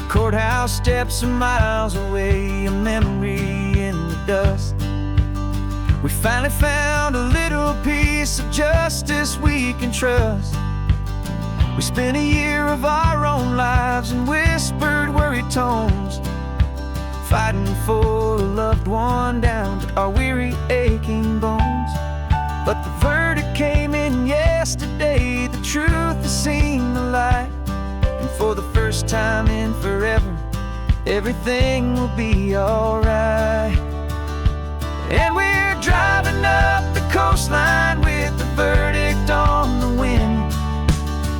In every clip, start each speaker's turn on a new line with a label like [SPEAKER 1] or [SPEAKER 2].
[SPEAKER 1] Courthouse steps are miles away, a memory in the dust. We finally found a little piece of justice we can trust. We spent a year of our own lives in whispered, worried tones, fighting for a loved one down to our weary, aching bones. But the verdict came in yesterday, the truth has seen the light. And for the first time in forever, everything will be alright. And we're driving up the coastline with the verdict on the wind.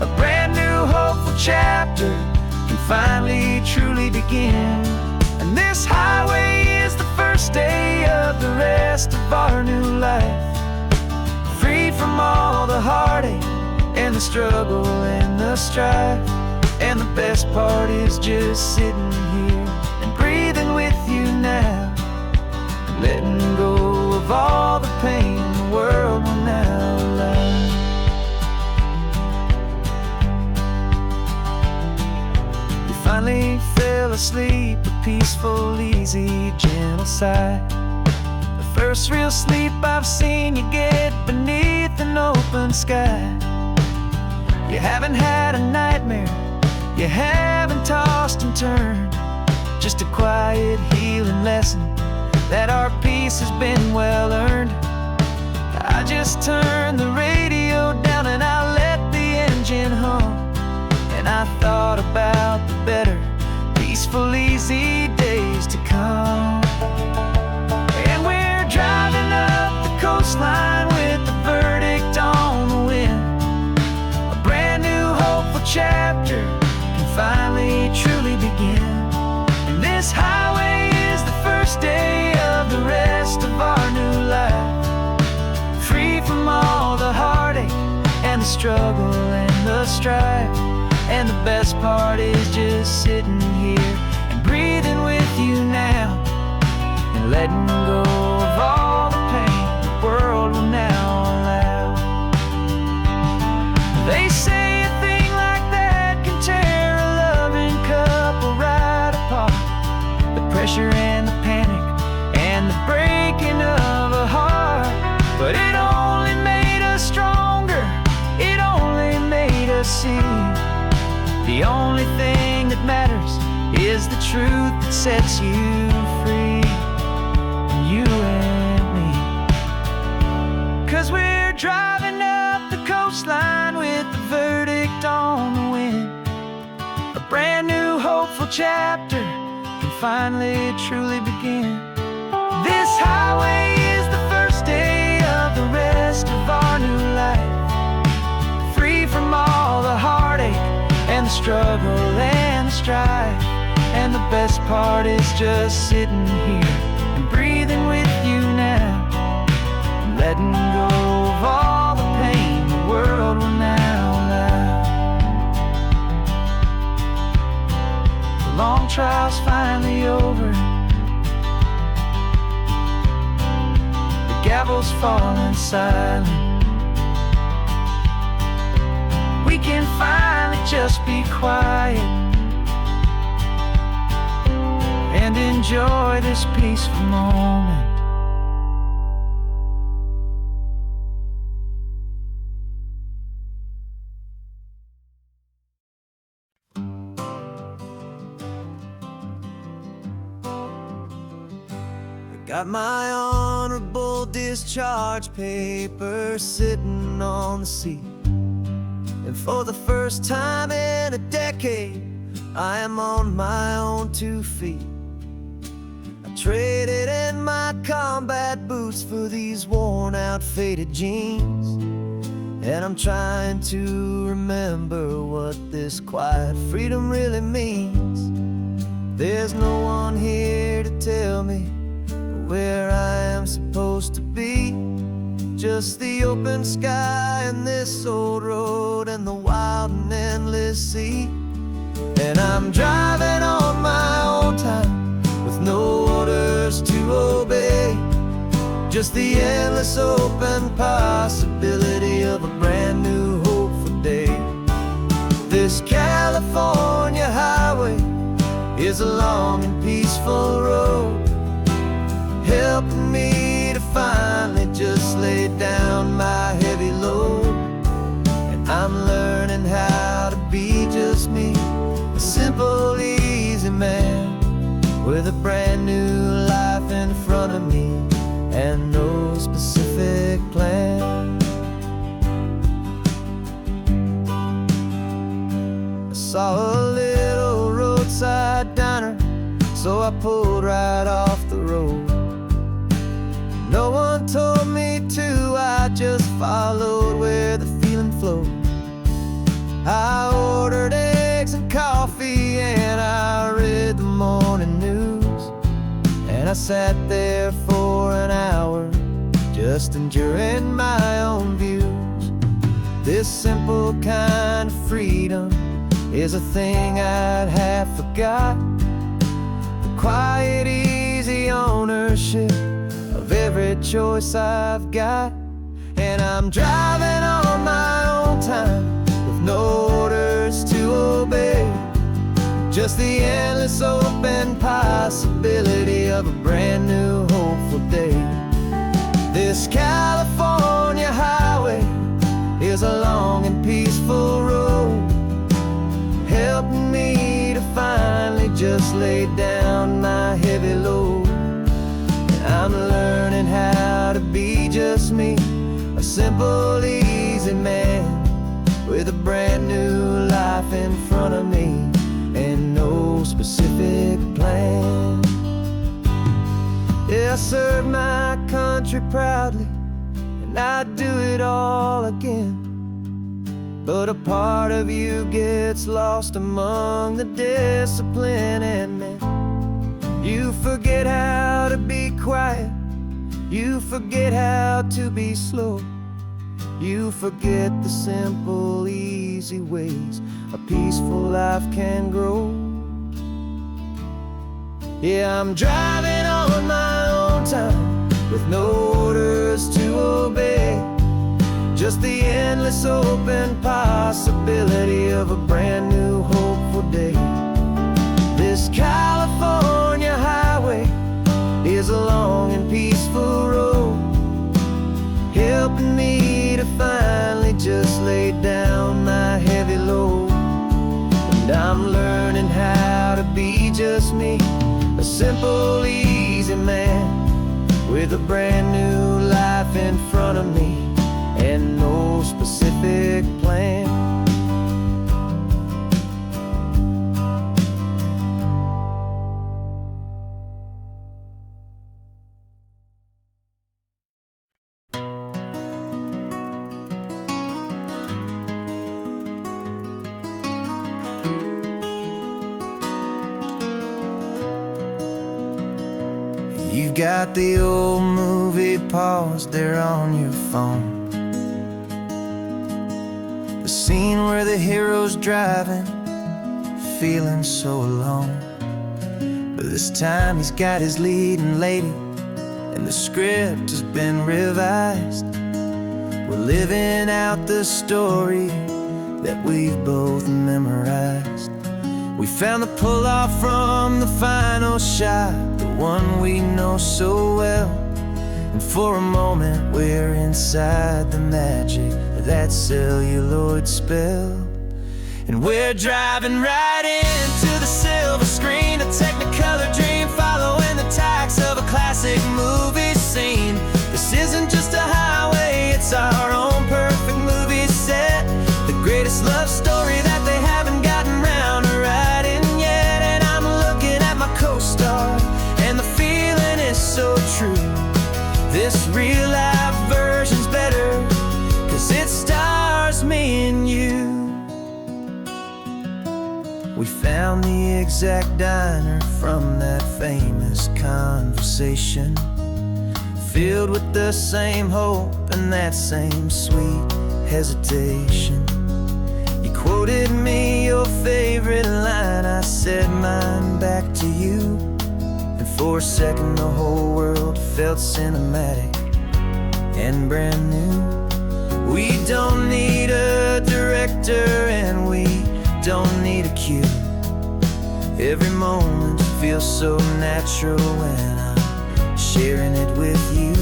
[SPEAKER 1] A brand new hopeful chapter can finally truly begin. And this highway is the first day of the rest of our new life, free from all the heartache and the struggle and the strife. And the best part is just sitting here and breathing with you now, letting go of all the pain the world will now allow. We finally fell asleep, a peaceful, easy, gentle sigh. The first real sleep I've seen you get beneath an open sky. You haven't had a nightmare, you haven't tossed and turned, just a quiet healing lesson that our peace has been well earned. I just turned the radio down and I let the engine hum, and I thought about the better, peaceful, easy days to come. And we're driving up the coastline with the verdict on the wind. A brand new hopeful chapter can finally truly begin. And this highway is the first day of the rest of our new life, free from all the heartache and the struggle and the strife. And the best part is just sitting here and breathing with you now, and letting go of all the pain the world will now allow. They say a thing like that can tear a loving couple right apart. The pressure and the panic and the breaking of a heart. But it only made us stronger, it only made us see the only thing that matters is the truth that sets you free, you and me. 'Cause we're driving up the coastline with the verdict on the wind. A brand new hopeful chapter can finally truly begin. This highway is the first day of the rest of our new life, free from all the heartache and the struggle and the strife. And the best part is just sitting here and breathing with you now, letting go of all the pain the world will now allow. The long trial's finally over, the gavel's falling silent. We can finally just be quiet and enjoy this peaceful moment. I got my honorable discharge papers sitting on the seat, and for the first time in a decade, I am on my own 2 feet. I traded in my combat boots for these worn out, faded jeans, and I'm trying to remember what this quiet freedom really means. There's no one here to tell me where I am supposed to be, just the open sky and this old road and the wild and endless sea. And I'm driving on my own time with no orders to obey, just the endless open possibility of a brand new hopeful day. This California highway is a long and peaceful road, helping me to finally just lay down my heavy load. And I'm learning how to be just me, a simple, easy man with a brand new life in front of me and no specific plan. I saw a little roadside diner, so I pulled right off the road. No one told me to, I just followed where the feeling flowed. I ordered eggs and coffee and I read the morning news, and I sat there for an hour just enjoying my own views. This simple kind of freedom is a thing I'd have forgot. The quiet, easy ownership of every choice I've got. And I'm driving on my own time with no orders to obey, just the endless open possibility of a brand new hopeful day. This California highway is a long and peaceful road, helping me to finally just lay down my heavy load. And I'm learning how to be just me, a simple, easy man with a brand new life in front of me and no specific plan. Yeah, I serve my country proudly, and I'd do it all again. But a part of you gets lost among the discipline and men. You forget how to be quiet, you forget how to be slow, you forget the simple, easy ways a peaceful life can grow. Yeah, I'm driving on my own time with no orders to obey, just the endless open possibility of a brand new hopeful day. This California highway is a long and peaceful road, helping me to finally just lay down my heavy load. And I'm learning how to be just me, a simple, easy man with a brand new life in front of me and no specific plan. You've got the old movie paused there on your phone, the scene where the hero's driving, feeling so alone. But this time he's got his leading lady, and the script has been revised. We're living out the story that we've both memorized. We found the pull-off from the final shot, the one we know so well. And for a moment we're inside the magic of that celluloid spell. And we're driving right into the silver screen, a Technicolor dream, following the tacks of a classic movie scene. This isn't just a highway, it's our own perfect movie set, the greatest love story that they haven't gotten round to writing yet. And I'm looking at my co-star, and the feeling is so true. This real life version's better, 'cause it stars me and you. We found the exact diner from that famous conversation, filled with the same hope and that same sweet hesitation. You quoted me your favorite line, I said mine back to you. And for a second the whole world felt cinematic and brand new. We don't need a director and we don't need a cue. Every moment feels so natural when I'm sharing it with you.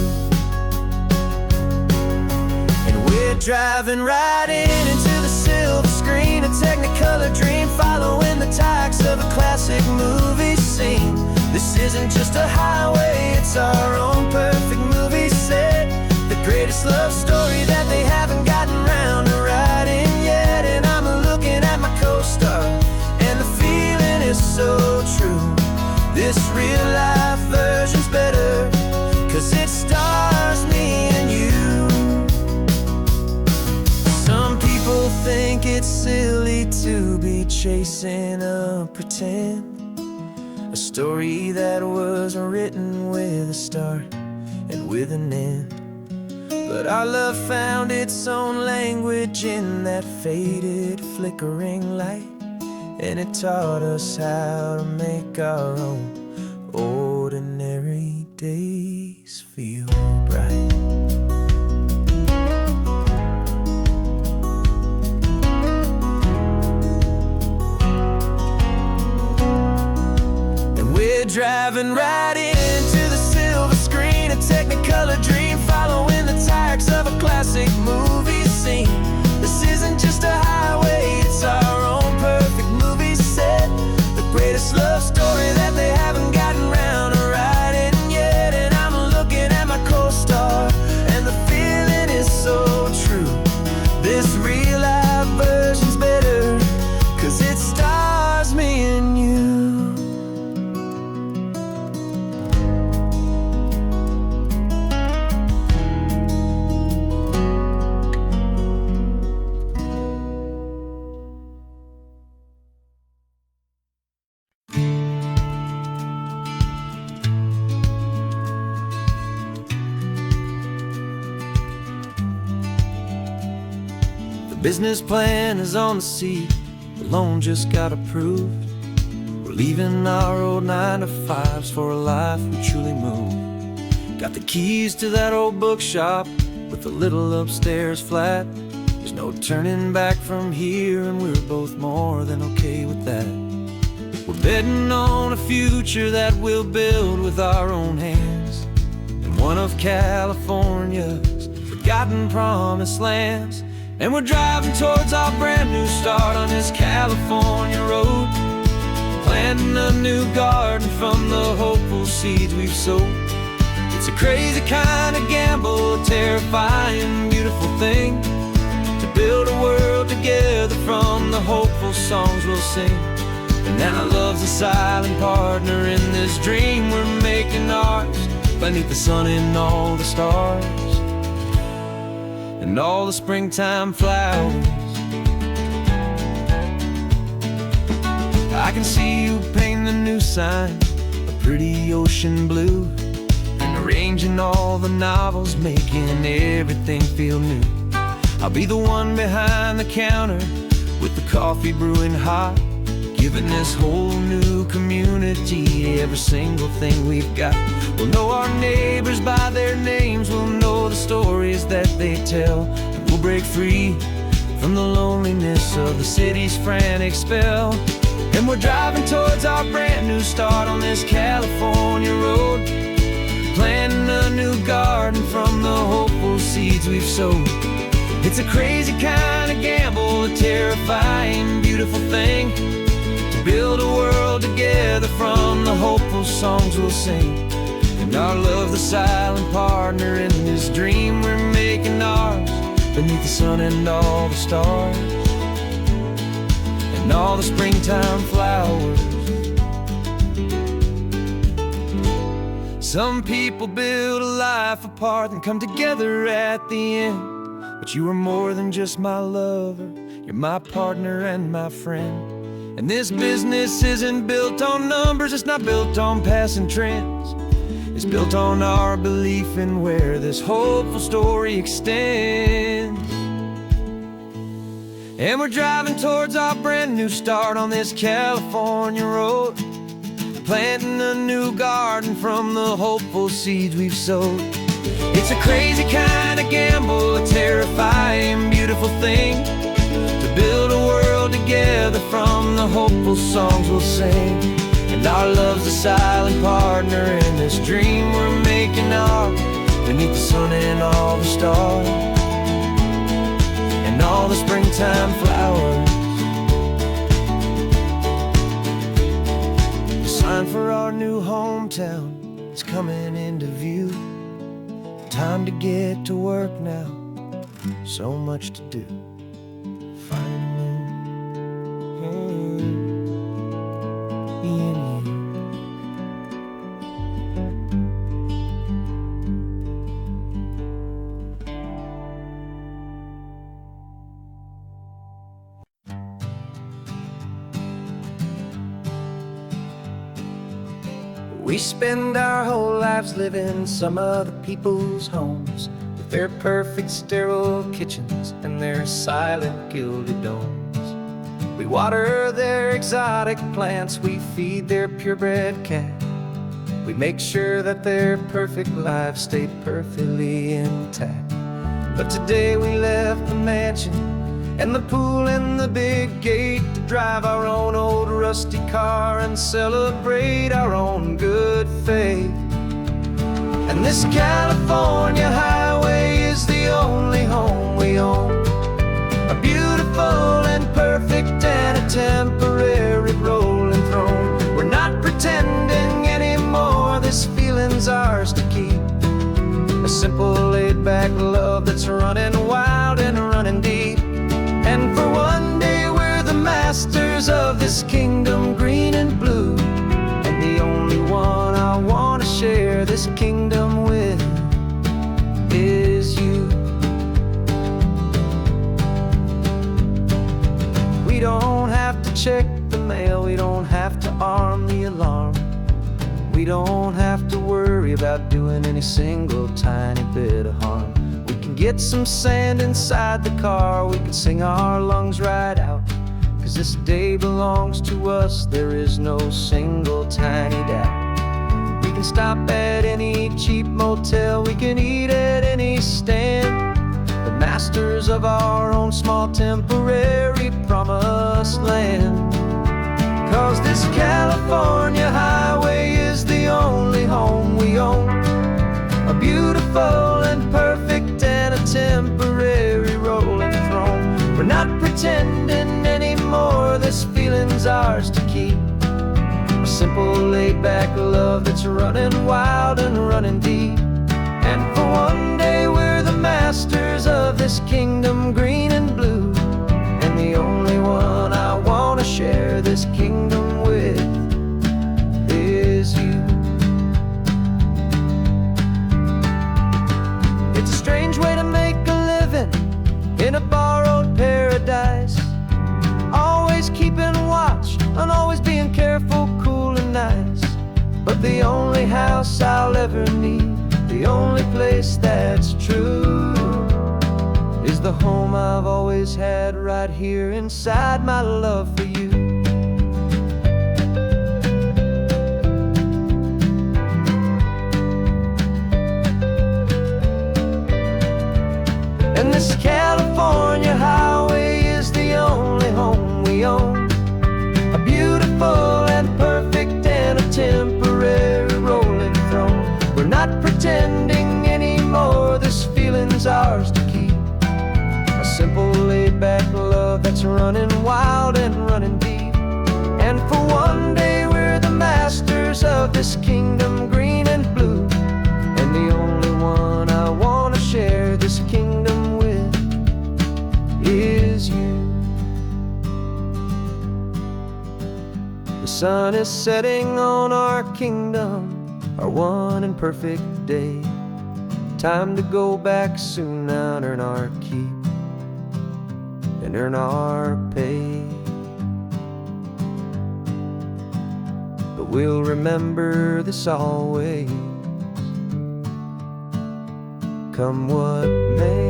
[SPEAKER 1] And we're driving right into the silver screen, a Technicolor dream, following the tacks of a classic movie scene. This isn't just a highway, it's our own perfect movie set. The greatest love story that they haven't gotten round to writing yet. And I'm looking at my co-star, and the feeling is so true. This real life version's better, 'cause it stars me and you. Some people think it's silly to be chasing a pretend, a story that was written with a start and with an end. But our love found its own language in that faded, flickering light, and it taught us how to make our own ordinary days feel bright. And we're driving right into the silver screen, a Technicolor dream, following the tacks of a classic movie scene. This isn't just a highway, it's our own perfect movie set. The greatest love story that they haven't gotten round to writing yet. And I'm looking at my co-star, and the feeling is so true. This real life version's better, 'cause it stars me and you. Business plan is on the seat, the loan just got approved. We're leaving our old 9-to-5s for a life we truly move. Got the keys to that old bookshop with the little upstairs flat. There's no turning back from here, and we're both more than okay with that. We're betting on a future that we'll build with our own hands, in one of California's forgotten promised lands. And we're driving towards our brand new start on this California road, planting a new garden from the hopeful seeds we've sowed. It's a crazy kind of gamble, a terrifying, beautiful thing, to build a world together from the hopeful songs we'll sing. And now love's a silent partner in this dream we're making ours, beneath the sun and all the stars and all the springtime flowers. I can see you painting the new sign a pretty ocean blue, and arranging all the novels, making everything feel new. I'll be the one behind the counter with the coffee brewing hot, giving this whole new community every single thing we've got. We'll know our neighbors by their names, we'll know the stories that they tell, and we'll break free from the loneliness of the city's frantic spell. And we're driving towards our brand new start on this California road, planting a new garden from the hopeful seeds we've sowed. It's a crazy kind of gamble, a terrifying, beautiful thing, to build a world together from the hopeful songs we'll sing. And our love, the silent partner in this dream we're making ours, beneath the sun and all the stars and all the springtime flowers. Some people build a life apart and come together at the end, but you are more than just my lover, you're my partner and my friend. And this business isn't built on numbers, it's not built on passing trends. It's built on our belief in where this hopeful story extends. And we're driving towards our brand new start on this California road, planting a new garden from the hopeful seeds we've sowed. It's a crazy kind of gamble, a terrifying, beautiful thing, to build a world together together from the hopeful songs we'll sing. And our love's a silent partner in this dream we're making ours, beneath the sun and all the stars, and all the springtime flowers. The sign for our new hometown is coming into view. Time to get to work now, so much to do. Finding in you. We spend our whole lives living some other people's homes, with their perfect sterile kitchens and their silent gilded domes. We water their exotic plants, we feed their purebred cat. We make sure that their perfect lives stay perfectly intact. But today we left the mansion and the pool and the big gate to drive our own old rusty car and celebrate our own good faith. And this California highway is the only home we own, a beautiful and perfect and a temporary rolling throne. We're not pretending anymore, this feeling's ours to keep, a simple laid-back love that's running wild and running deep. And for one day we're the masters of this kingdom green and blue, and the only one I want to share this kingdom with is you. We don't have to check the mail, we don't have to arm the alarm, we don't have to worry about doing any single tiny bit of harm. We can get some sand inside the car, we can sing our lungs right out, 'cause this day belongs to us, there is no single tiny doubt. We can stop at any cheap motel, we can eat at any stand, the masters of our own small temporary promised land. 'Cause this California highway is the only home we own, a beautiful and perfect and a temporary rolling throne. We're not pretending anymore, this feeling's ours to keep, a simple laid-back love that's running wild and running deep. And for one day we're the masters of this kingdom green and blue, and the only one I want to share this kingdom with is you. It's a strange way to make a living in a borrowed paradise, always keeping watch and always being careful, cool and nice. But the only house I'll ever need, the only place that's true, is the home I've always had right here inside my love for you. And this California highway is the only home we own, a beautiful and perfect and a temporary rolling throne. We're not pretending anymore, this feeling's ours to keep, a simple laid-back love that's running wild and running deep. And for one day we're the masters of this kingdom green and blue, and the only one I want to share this kingdom with is you. The sun is setting on our kingdom, our one and perfect day. Time to go back soon now and earn our keep and earn our pay. But we'll remember this always, come what may.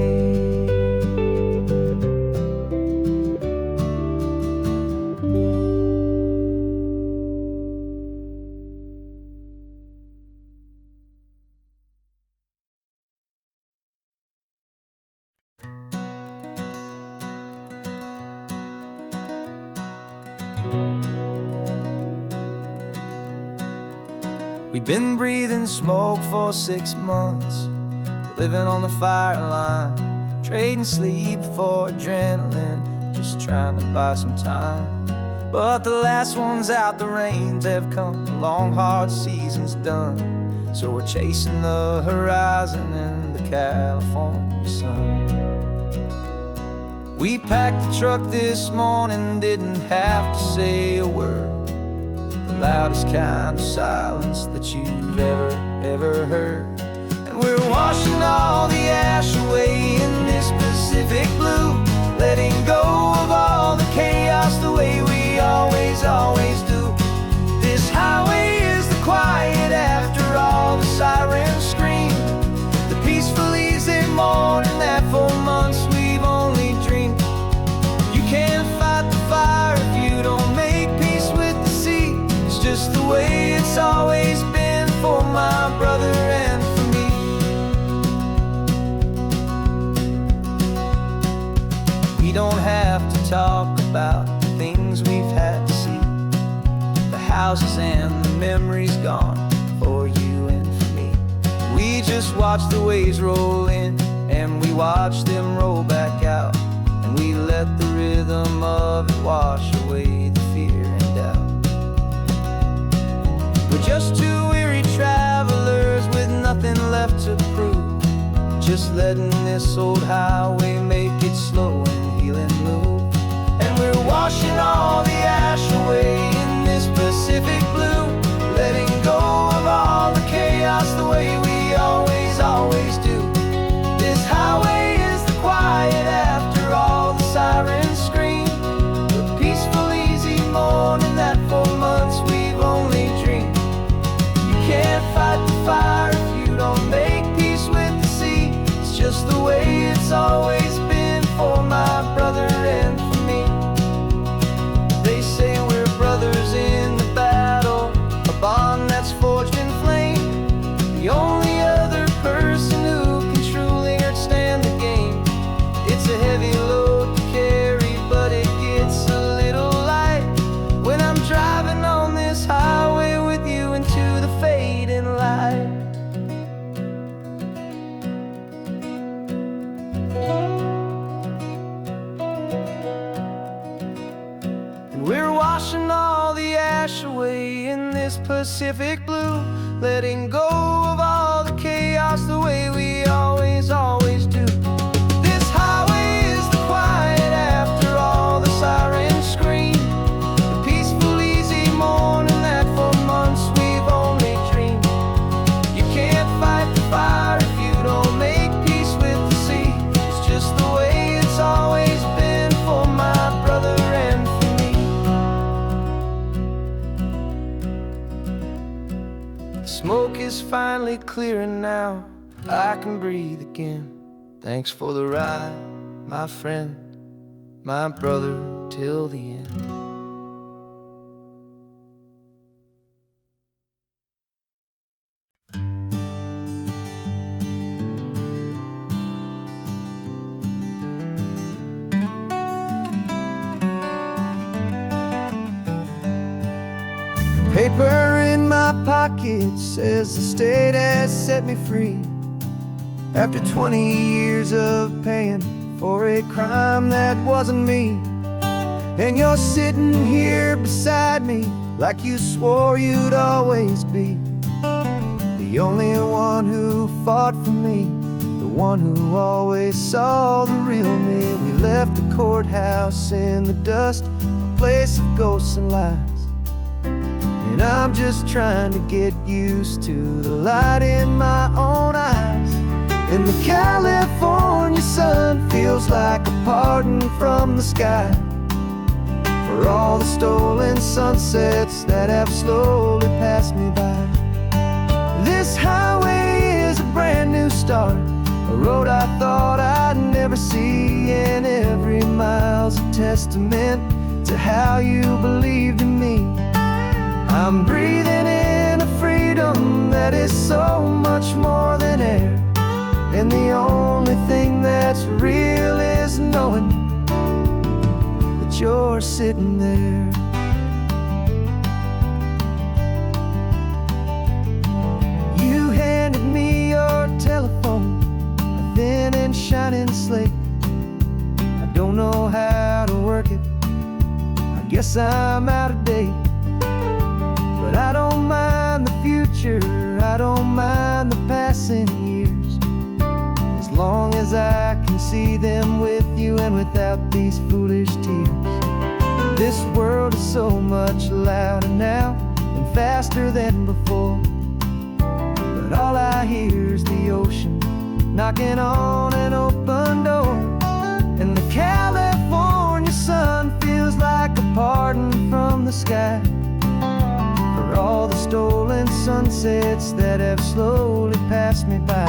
[SPEAKER 1] We've been breathing smoke for 6 months, living on the fire line, trading sleep for adrenaline, just trying to buy some time. But the last one's out, the rains have come, the long hard season's done. So we're chasing the horizon in the California sun. We packed the truck this morning, didn't have to say a word. The loudest kind of silence that you've ever heard. And we're washing all the ash away in this Pacific blue, letting go of all the chaos the way we always do. This highway is the quiet after all the sirens scream, the peaceful easy morning that for months we've only dreamed. You can't fight the fire if you don't make peace with the sea. It's just the way it's always been for my brother and for me. We don't have to talk about the things we've had to see, the houses and the memories gone for you and for me. We just watch the waves roll in and we watch them roll back out, and we let the rhythm of it wash away the fear and doubt. We're just two weary travelers with nothing left to prove, just letting this old highway make it slow and healing move. And we're washing all the ash away in this Pacific blue, letting go of all the chaos the way we always do. This highway is the quiet after all the sirens scream, the peaceful easy morning that for months we've only dreamed. You can't fight the fire if you don't make peace with the sea. It's just the way it's always been for my brother and for me. They say we're brothers in the battle, a bond that's forged in flame. The only other person who can truly understand the game. It's a heavy load to carry, but it gets a little light when I'm driving on this highway with you into the fading light. We're washing all the ash away in this Pacific blue, letting go of all the chaos the way we always do. This highway is the quiet after all the sirens scream, the peaceful easy morning that for months we've only dreamed. You can't fight the fire if you don't make peace with the sea. It's just the way it's always been for my brother and for me. Smoke is finally clearing now, I can breathe again. Thanks for the ride, my friend, my brother till the end. Paper in my pocket says the state has set me free, after 20 years of paying for a crime that wasn't me. And you're sitting here beside me like you swore you'd always be, the only one who fought for me, the one who always saw the real me. We left the courthouse in the dust, a place of ghosts and lies. And I'm just trying to get used to the light in my own eyes. And the California sun feels like a pardon from the sky for all the stolen sunsets that have slowly passed me by. This highway is a brand new start, a road I thought I'd never see, and every mile's a testament to how you believed in me. I'm breathing in a freedom that is so much more than air, and the only thing that's real is knowing that you're sitting there. Guess I'm out of date, but I don't mind the future, I don't mind the passing years, as long as I can see them with you and without these foolish tears. This world is so much louder now and faster than before, but all I hear is the ocean knocking on an open door. And the California sun feels like a pardon from the sky for all the stolen sunsets that have slowly passed me by.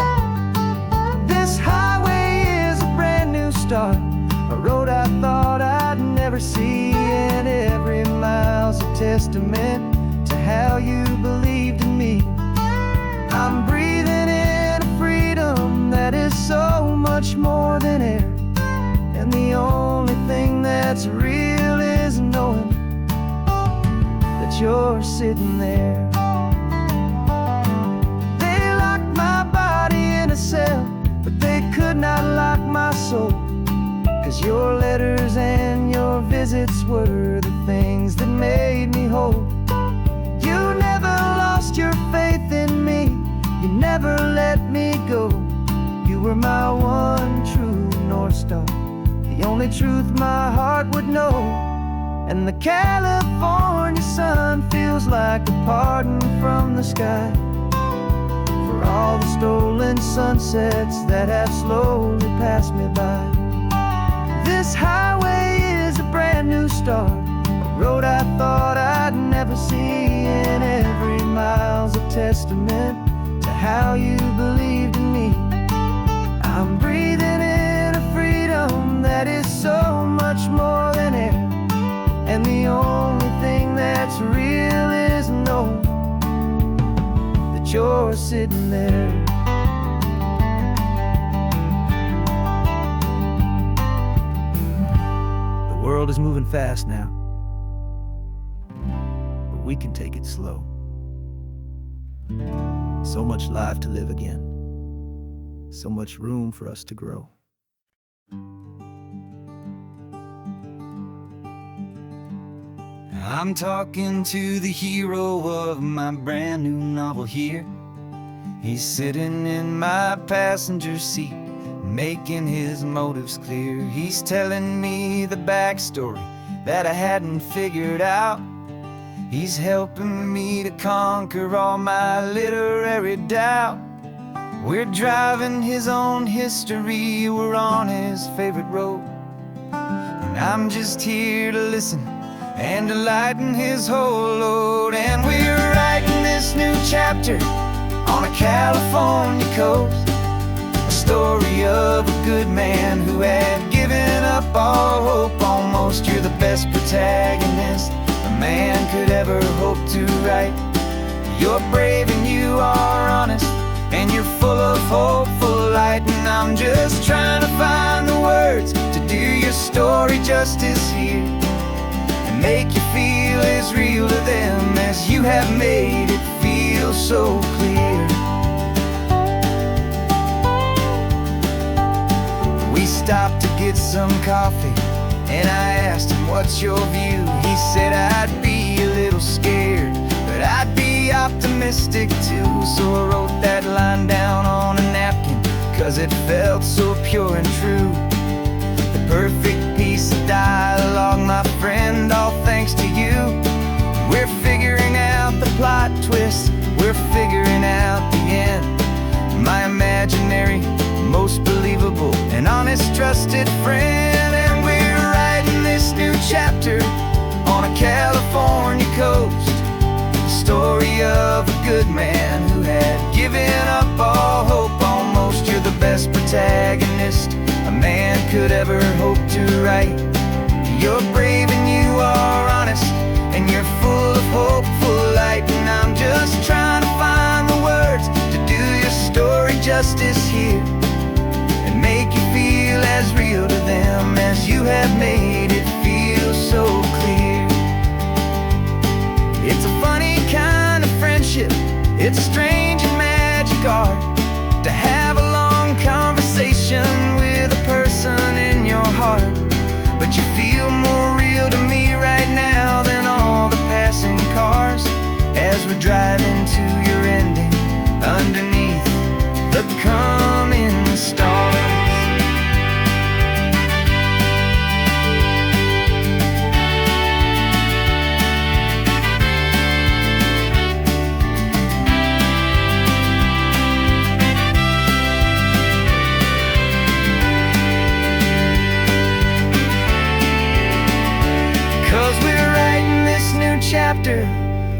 [SPEAKER 1] This highway is a brand new start, a road I thought I'd never see, and every mile's a testament to how you believed in me. I'm breathing in a freedom that is so much more than air, and the only thing that's real is knowing that you're sitting there. They locked my body in a cell, but they could not lock my soul, 'cause your letters and your visits were the things that made me whole. You never lost your faith in me, you never let me go. You were my one true North Star, the only truth my heart would know. And the California sun feels like a pardon from the sky for all the stolen sunsets that have slowly passed me by. This highway is a brand new start, a road I thought I'd never see, and every mile's a testament to how you believed in me. I'm breathing in a freedom that is so much more than air, and the only thing that's real is knowing that you're sitting there. The world is moving fast now, but we can take it slow. So much life to live again, so much room for us to grow. I'm talking to the hero of my brand new novel here. He's sitting in my passenger seat, making his motives clear. He's telling me the backstory that I hadn't figured out. He's helping me to conquer all my literary doubt. We're driving his own history, we're on his favorite road, and I'm just here to listen and to lighten his whole load. And we're writing this new chapter on a California coast, a story of a good man who had given up all hope almost. You're the best protagonist a man could ever hope to write. You're brave and you are honest, and you're full of hopeful light. And I'm just trying to find the words to do your story justice here, and make you feel as real to them as you have made it feel so clear. We stopped to get some coffee, and I asked him, what's your view? He said, I'd be a little scared, but I'd be optimistic too. So I wrote that line down on a napkin, 'cause it felt so pure and true. The perfect piece of dialogue, my friend, all thanks to you. We're figuring out the plot twist, we're figuring out the end. My imaginary, most believable and honest trusted friend. And we're writing this new chapter on a California coast, the story of a good man who had given up all hope almost. You're the best protagonist a man could ever hope to write. You're brave and you are honest, and you're full of hopeful light. And I'm just trying to find the words to do your story justice here, and make you feel as real to them as you have made it feel so clear. It's a funny kind of friendship, it's a strange and magic art to have a long conversation with a person in your heart. But you feel more real to me right now we're driving to your ending underneath the coming stars. 'Cause we're writing this new chapter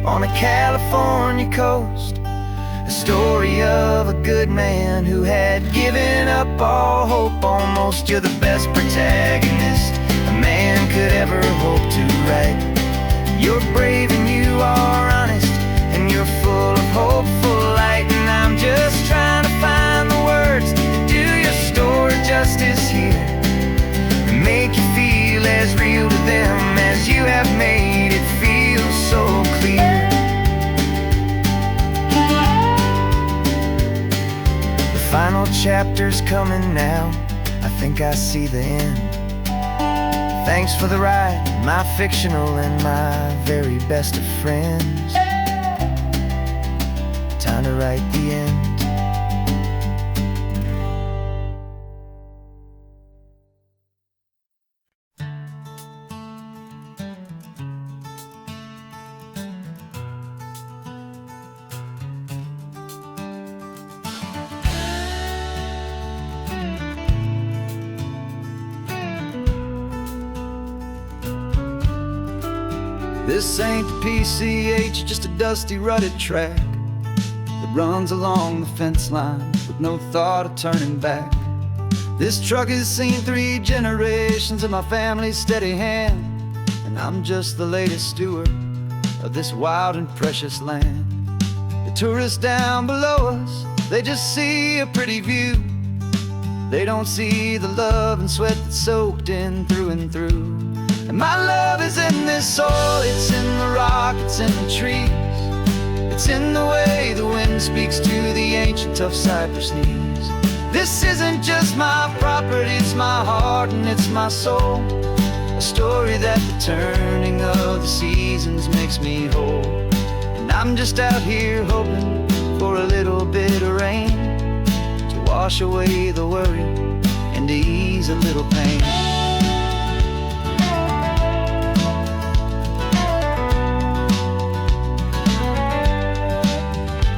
[SPEAKER 1] on the California coast, a story of a good man who had given up all hope almost. You're the best protagonist a man could ever hope to write. You're brave and you are honest, and you're full of hopeful light. And I'm just trying to find the words to do your story justice here, and make you feel as real to them as you have made it feel so clear. The final chapter's coming now, I think I see the end. Thanks for the ride, my fictional and my very best of friends. Time to write the end. This ain't the PCH, just a dusty, rutted track that runs along the fence line with no thought of turning back. This truck has seen 3 generations of my family's steady hand, and I'm just the latest steward of this wild and precious land. The tourists down below us, they just see a pretty view. They don't see the love and sweat that's soaked in through and through. And my love is in this soil, it's in the rock, it's in the trees. It's in the way the wind speaks to the ancient tough cypress knees. This isn't just my property, it's my heart and it's my soul. A story that the turning of the seasons makes me whole. And I'm just out here hoping for a little bit of rain to wash away the worry and to ease a little pain.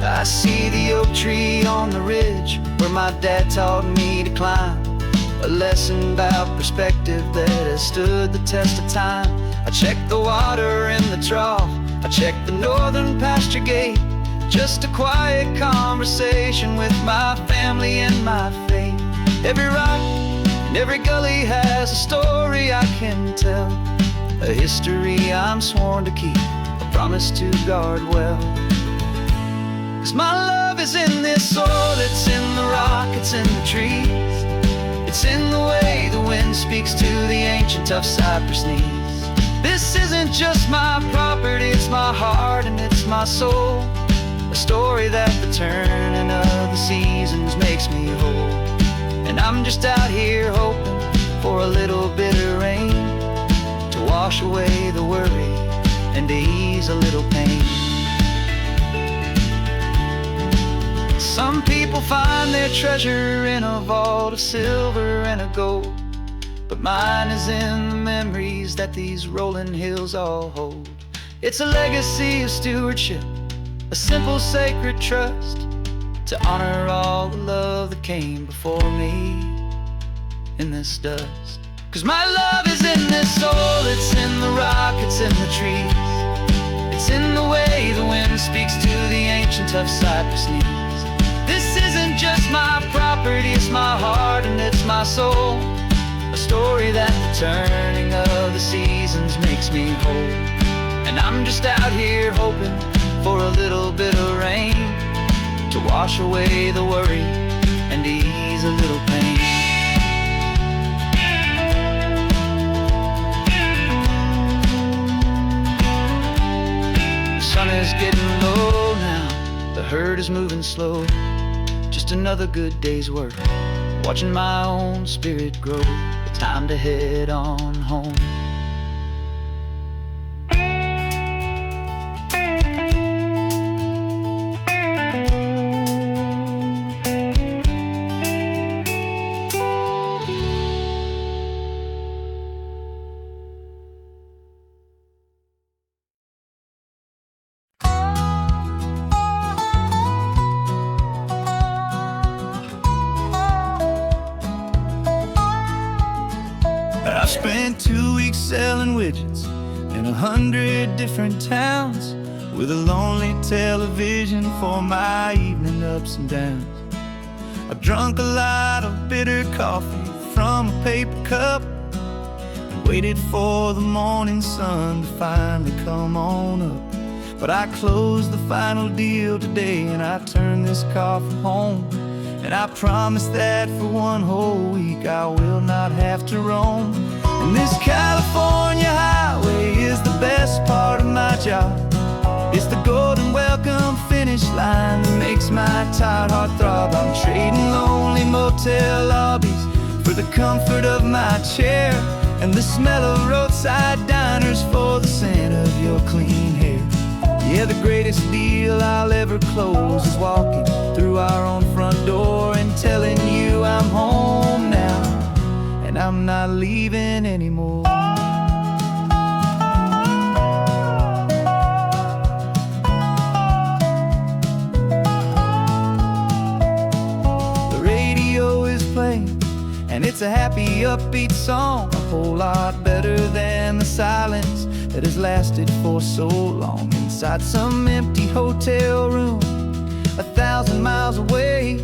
[SPEAKER 1] I see the oak tree on the ridge where my dad taught me to climb, a lesson about perspective that has stood the test of time. I check the water in the trough, I check the northern pasture gate, just a quiet conversation with my family and my faith. Every rock and every gully has a story I can tell, a history I'm sworn to keep, a promise to guard well. 'Cause my love is in this soil, it's in the rock, it's in the trees. It's in the way the wind speaks to the ancient tough cypress knees. This isn't just my property, it's my heart and it's my soul. A story that the turning of the seasons makes me whole. And I'm just out here hoping for a little bit of rain to wash away the worry and to ease a little pain. Some people find their treasure in a vault of silver and of gold, but mine is in the memories that these rolling hills all hold. It's a legacy of stewardship, a simple sacred trust, to honor all the love that came before me in this dust. 'Cause my love is in this soil, it's in the rock, it's in the trees. It's in the way the wind speaks to the ancient tough cypress knees. This isn't just my property, it's my heart and it's my soul. A story that the turning of the seasons makes me whole. And I'm just out here hoping for a little bit of rain to wash away the worry and ease a little pain. The sun is getting low now, the herd is moving slow. Just another good day's work, watching my own spirit grow. Time to head on home. spent 2 weeks selling widgets in 100 different towns, with a lonely television for my evening ups and downs. I've drunk a lot of bitter coffee from a paper cup, and waited for the morning sun to finally come on up. But I closed the final deal today, and I turned this car for home. And I promise that for one whole week I will not have to roam. And this California highway is the best part of my job. It's the golden welcome finish line that makes my tired heart throb. I'm trading lonely motel lobbies for the comfort of my chair, and the smell of roadside diners for the scent of your clean hair. Yeah, the greatest deal I'll ever close is walking through our own front door and telling you I'm home now, and I'm not leaving anymore. And it's a happy, upbeat song, a whole lot better than the silence that has lasted for so long. Inside some empty hotel room 1,000 miles away,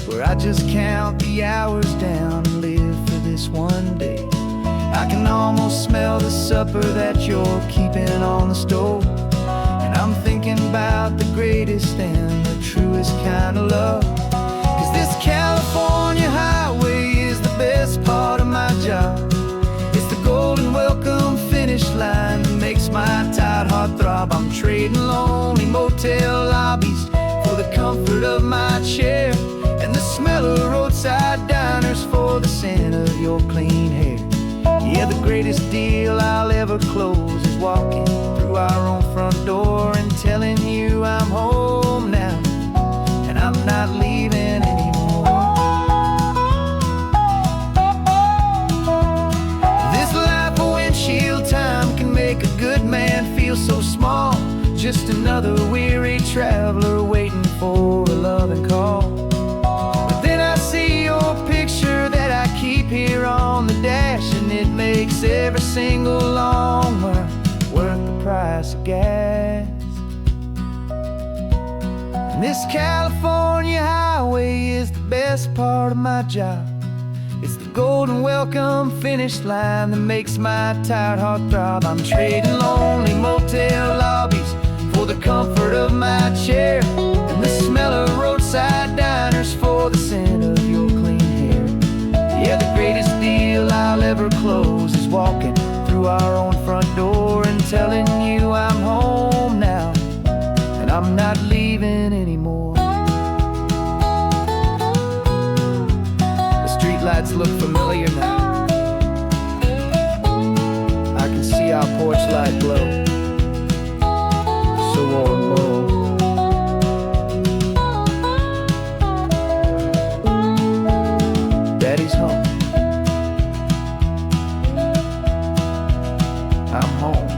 [SPEAKER 1] where I just count the hours down and live for this one day. I can almost smell the supper that you're keeping on the stove, and I'm thinking about the greatest and the truest kind of love. 'Cause this California highway best part of my job. It's the golden welcome finish line that makes my tired heart throb. I'm trading lonely motel lobbies for the comfort of my chair, and the smell of roadside diners for the scent of your clean hair. Yeah, the greatest deal I'll ever close is walking through our own front door and telling you I'm home now, and I'm not leaving anymore. Time can make a good man feel so small, just another weary traveler waiting for a loving call. But then I see your picture that I keep here on the dash, and it makes every single long mile worth the price of gas. And this California highway is the best part of my job. It's the golden welcome finish line that makes my tired heart throb. I'm trading lonely motel lobbies for the comfort of my chair, and the smell of roadside diners for the scent of your clean hair. Yeah, the greatest deal I'll ever close is walking through our own front door and telling you I'm home now, and I'm not leaving anymore. Lights look familiar now. I can see our porch light glow, so warm, low. Daddy's home. I'm home.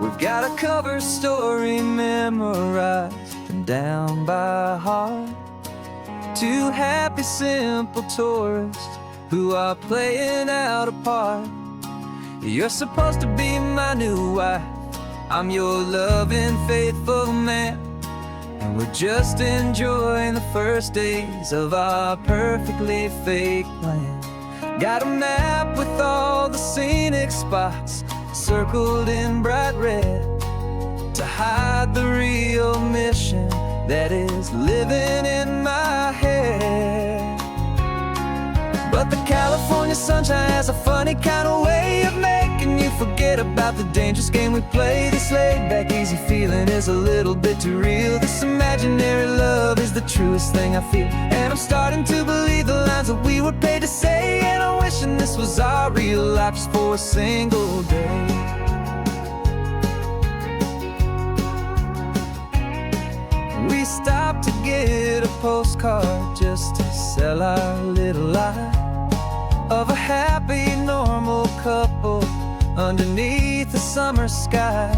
[SPEAKER 1] We've got a cover story memorized and down by heart. Two happy, simple tourists who are playing out a part. You're supposed to be my new wife, I'm your loving, faithful man, and we're just enjoying the first days of our perfectly fake plan. Got a map with all the scenic spots circled in bright red to hide the real mission that is living in my head. But the California sunshine has a funny kind of way of making you forget about the dangerous game we play. This laid-back, easy feeling is a little bit too real. This imaginary love is the truest thing I feel, and I'm starting to believe the lines that we were paid to say. And I'm wishing this was our real life just for a single day. We stopped to get a postcard just to sell our little lie. of a happy, normal couple underneath the summer sky.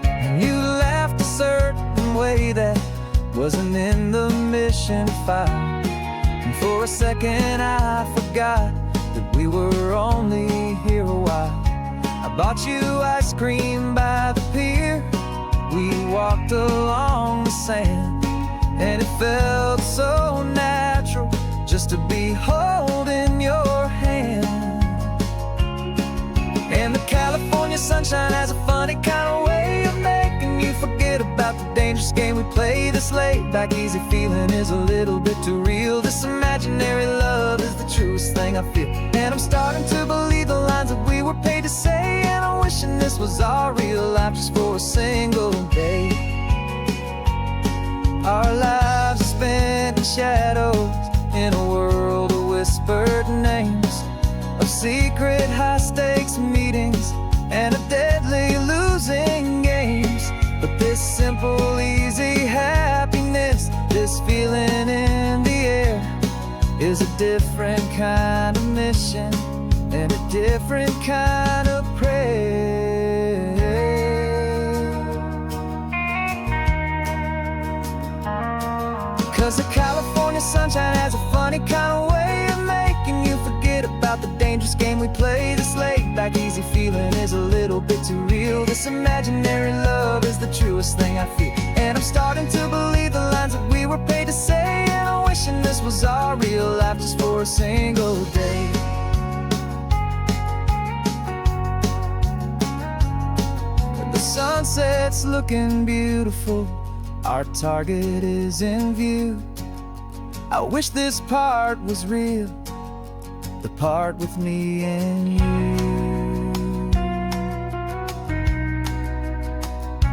[SPEAKER 1] And you laughed a certain way that wasn't in the mission file. And for a second I forgot that we were only here a while. I bought you ice cream by the pier. We walked along the sand, and it felt so natural just to be holding your hand. And the California sunshine has a funny kind of way of making you forget about the dangerous game we play. This laid back easy feeling is a little bit too real. This imaginary love is the truest thing I feel. And I'm starting to believe the lines that we were paid to say. And I'm wishing this was our real life just for a single day. Our lives are spent in shadows, in a world of whispered names, of secret high-stakes meetings and of deadly losing games. But this simple, easy happiness, this feeling in the air, is a different kind of mission and a different kind of prayer. 'Cause the California sunshine has a funny kind of way of making you forget about the dangerous game we play. This laid back easy feeling is a little bit too real. This imaginary love is the truest thing I feel. And I'm starting to believe the lines that we were paid to say. And I'm wishing this was our real life just for a single day. The sunset's looking beautiful, our target is in view. I wish this part was real, the part with me and you.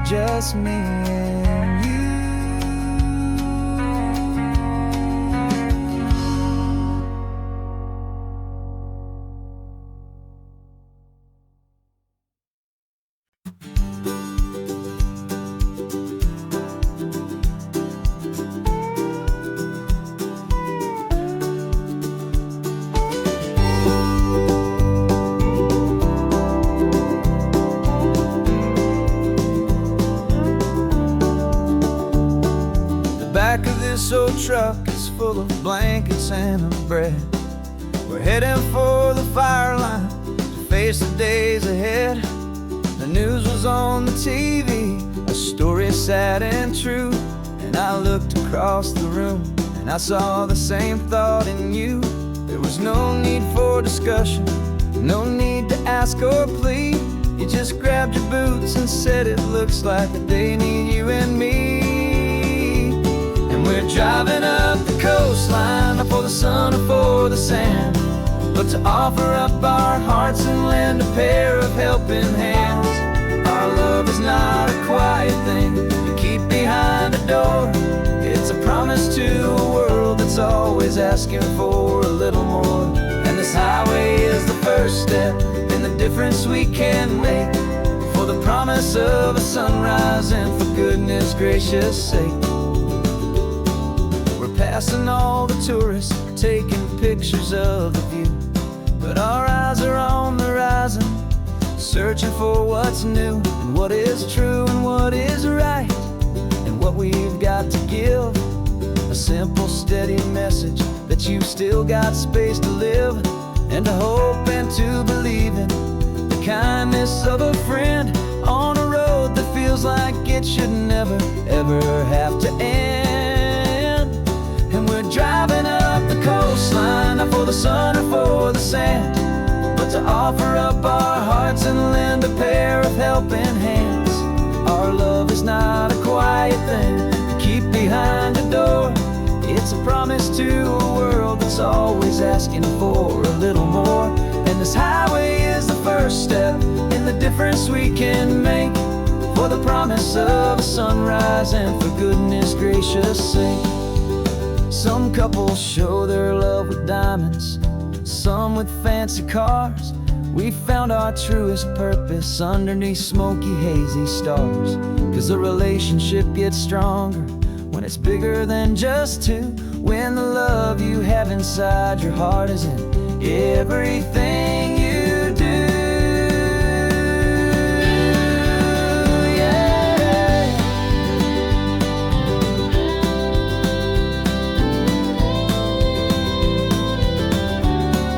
[SPEAKER 1] Just me and you. Back of this old truck is full of blankets and of bread. We're heading for the fire line to face the days ahead. The news was on the TV, a story sad and true. And I looked across the room and I saw the same thought in you. There was no need for discussion, no need to ask or plead. You just grabbed your boots and said it looks like they need you and me. We're driving up the coastline, not for the sun or for the sand, but to offer up our hearts and lend a pair of helping hands. Our love is not a quiet thing you keep behind a door. It's a promise to a world that's always asking for a little more. And this highway is the first step in the difference we can make, for the promise of a sunrise and for goodness gracious sake. Passing all the tourists, taking pictures of the view, but our eyes are on the horizon, searching for what's new and what is true and what is right, and what we've got to give. A simple, steady message that you've still got space to live, and to hope and to believe in the kindness of a friend on a road that feels like it should never, ever have to end. Driving up the coastline, not for the sun or for the sand, but to offer up our hearts and lend a pair of helping hands. Our love is not a quiet thing to keep behind a door. It's a promise to a world that's always asking for a little more. And this highway is the first step in the difference we can make, for the promise of a sunrise and for goodness gracious sake. Some couples show their love with diamonds, some with fancy cars. We found our truest purpose underneath smoky, hazy stars. 'Cause the relationship gets stronger when it's bigger than just two, when the love you have inside your heart is in everything you do. Yeah.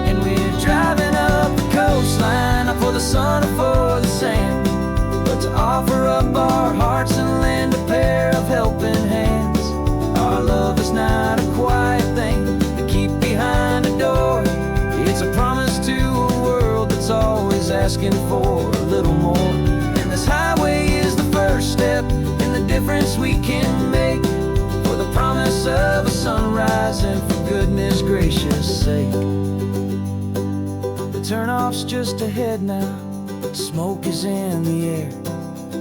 [SPEAKER 1] And we're driving up the coastline, not for the sun or for the sand, but to offer up our hearts and lend a pair of helping hands. Our love is not a quiet thing to keep behind a door. It's a promise to a world that's always asking for a little more. And this highway is the first step in the difference we can make, for the promise of a sunrise and for goodness gracious sake. The turnoff's just ahead now, smoke is in the air.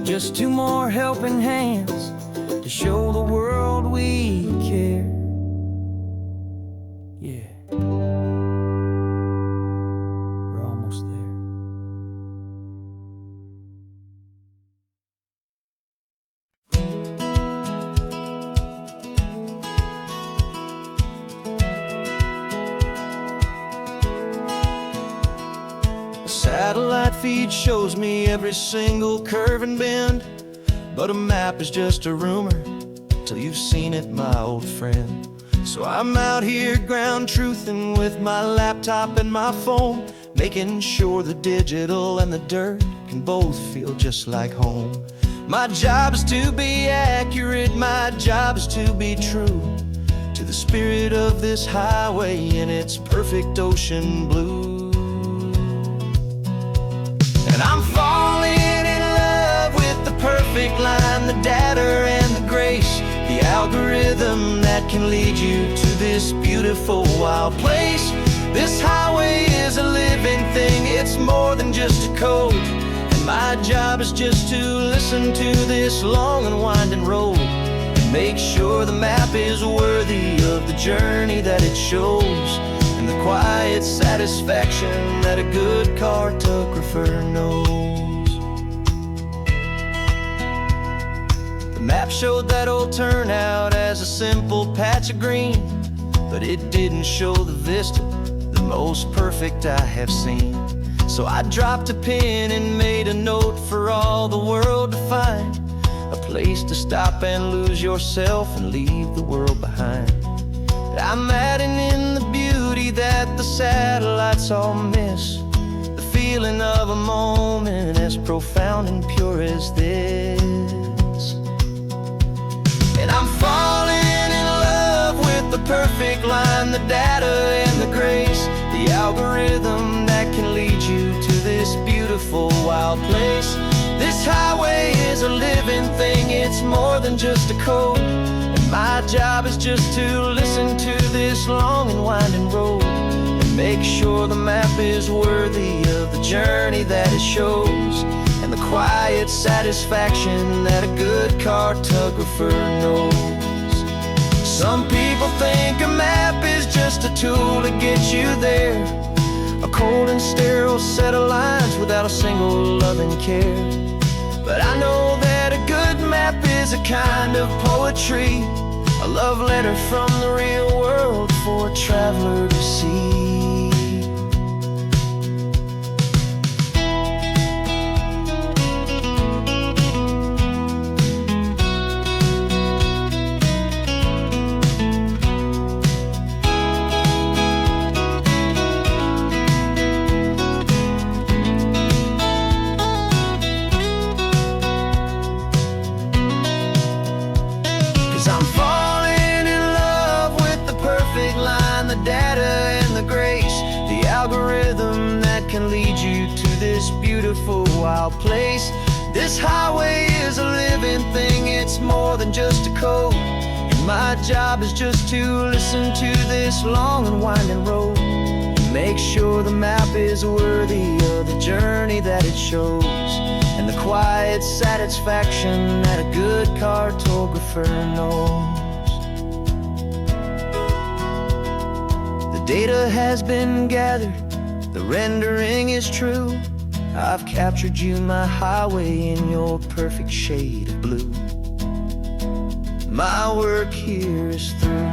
[SPEAKER 1] Just two more helping hands to show the world we care. Yeah, we're almost there. A satellite feed shows me every single curve and bend, but a map is just a rumor till you've seen it, my old friend. So I'm out here ground truthing with my laptop and my phone, making sure the digital and the dirt can both feel just like home. My job is to be accurate, my job is to be true to the spirit of this highway in its perfect ocean blue. And I'm falling in love with the perfect line, the data and the grace, the algorithm that can lead you to this beautiful wild place. This highway is a living thing, it's more than just a code. And my job is just to listen to this long and winding road and make sure the map is worthy of the journey that it shows, and the quiet satisfaction that a good cartographer knows. The map showed that old turnout as a simple patch of green, but it didn't show the vista, the most perfect I have seen. So I dropped a pin and made a note for all the world to find, a place to stop and lose yourself and leave the world behind. I'm adding in the beauty that the satellites all miss, the feeling of a moment as profound and pure as this. And I'm falling in love with the perfect line, the data and the grace, the algorithm that can lead you to this beautiful wild place. This highway is a living thing, it's more than just a code. And my job is just to listen to this long and winding road and make sure the map is worthy of the journey that it shows, and the quiet satisfaction that a good cartographer knows. Some people think a map is just a tool to get you there, a cold and sterile set of lines without a single loving care. But I know that a good map is a kind of poetry, a love letter from the real world for a traveler to see. I'm falling in love with the perfect line, the data and the grace, the algorithm that can lead you to this beautiful wild place. This highway is a living thing, it's more than just a code. And my job is just to listen to this long and winding road and make sure the map is worthy of the journey that it shows, and the quiet satisfaction that a good cartographer knows. The data has been gathered, the rendering is true. I've captured you, my highway, in your perfect shade of blue. My work here is through.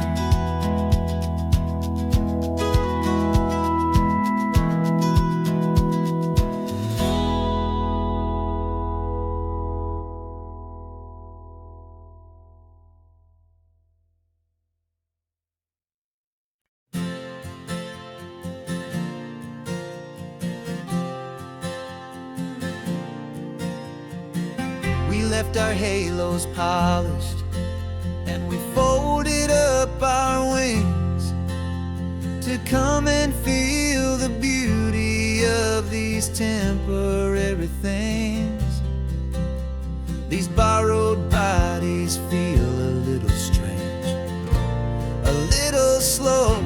[SPEAKER 1] left our halos polished, and we folded up our wings to come and feel the beauty of these temporary things. These borrowed bodies feel a little strange, a little slow,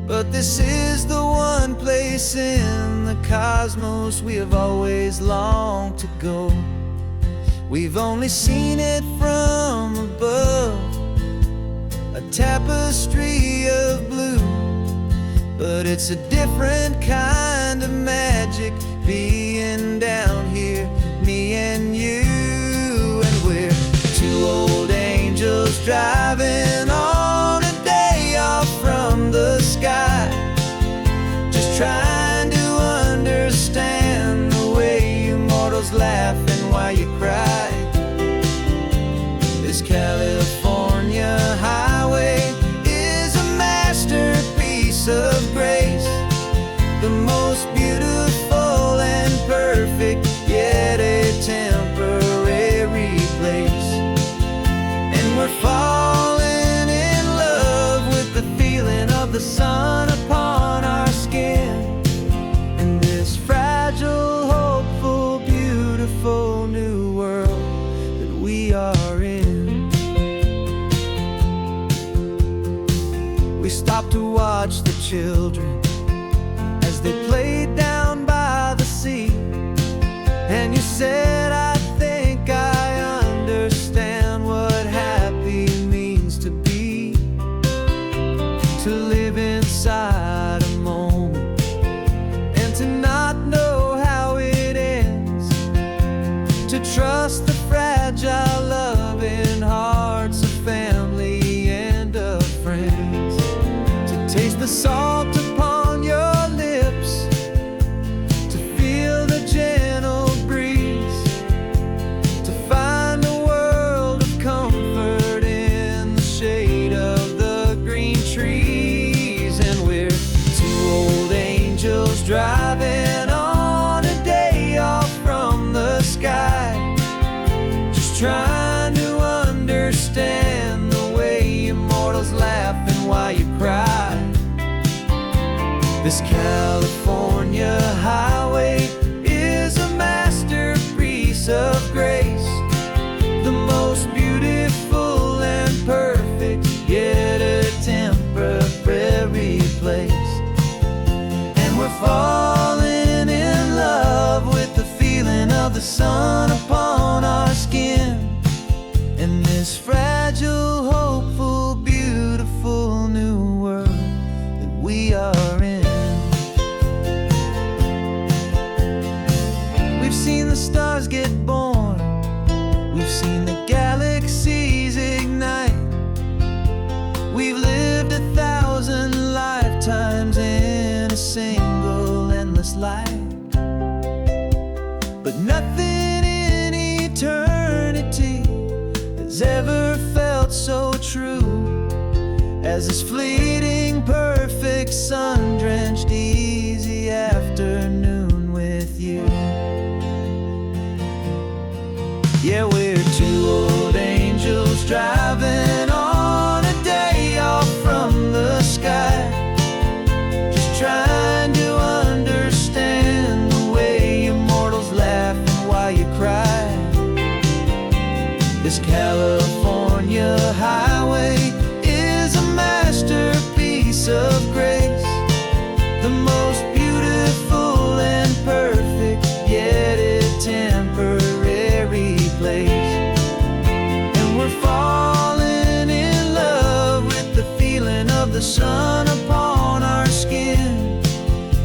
[SPEAKER 1] but this is the one place in the cosmos we have always longed to go. We've only seen it from above, a tapestry of blue, but it's a different kind of magic being down here, me and you. And we're two old angels driving on a day off from the sky, just trying to understand the way you mortals laugh and why you cry. This California highway is a masterpiece of grace, the most beautiful and perfect, yet a temporary place. And we're falling in love with the feeling of the sun upon our skin, in this fragile, hopeful, beautiful new world that we are in. We stopped to watch the children as they played down by the sea, and you said, I think I understand what happy means to be, to live inside a moment and to not know how it ends, to trust the fragile loving hearts of family and of friends, to taste the salt upon your lips, to feel the gentle breeze, to find a world of comfort in the shade of the green trees. And we're two old angels driving on a day off from the sky, just trying to understand the way you mortals laugh and why you cry. This California highway is a masterpiece of grace, the most beautiful and perfect, yet a temporary place. And we're falling in love with the feeling of the sun upon our skin, in this fragile, hopeful, beautiful new world that we are in. We've seen the stars get born, we've seen the galaxies ignite, we've lived 1,000 lifetimes in a single endless life, but nothing in eternity has ever felt so true as this fleeting, perfect, sun-drenched, easy afternoon with you. Yeah, we're two old angels driving on a day off from the sky, just trying to understand the way you mortals laugh and why you cry. This California highway is a masterpiece of grace, the most beautiful and perfect, yet a temporary place. And we're falling in love with the feeling of the sun upon our skin,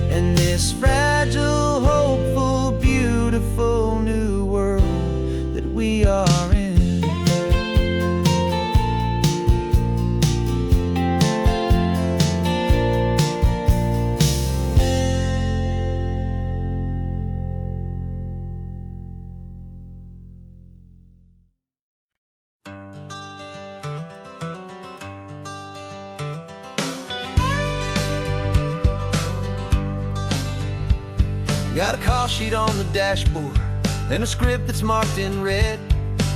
[SPEAKER 1] and this fragile, hopeful, beautiful new world that we are in. Got a call sheet on the dashboard, and a script that's marked in red.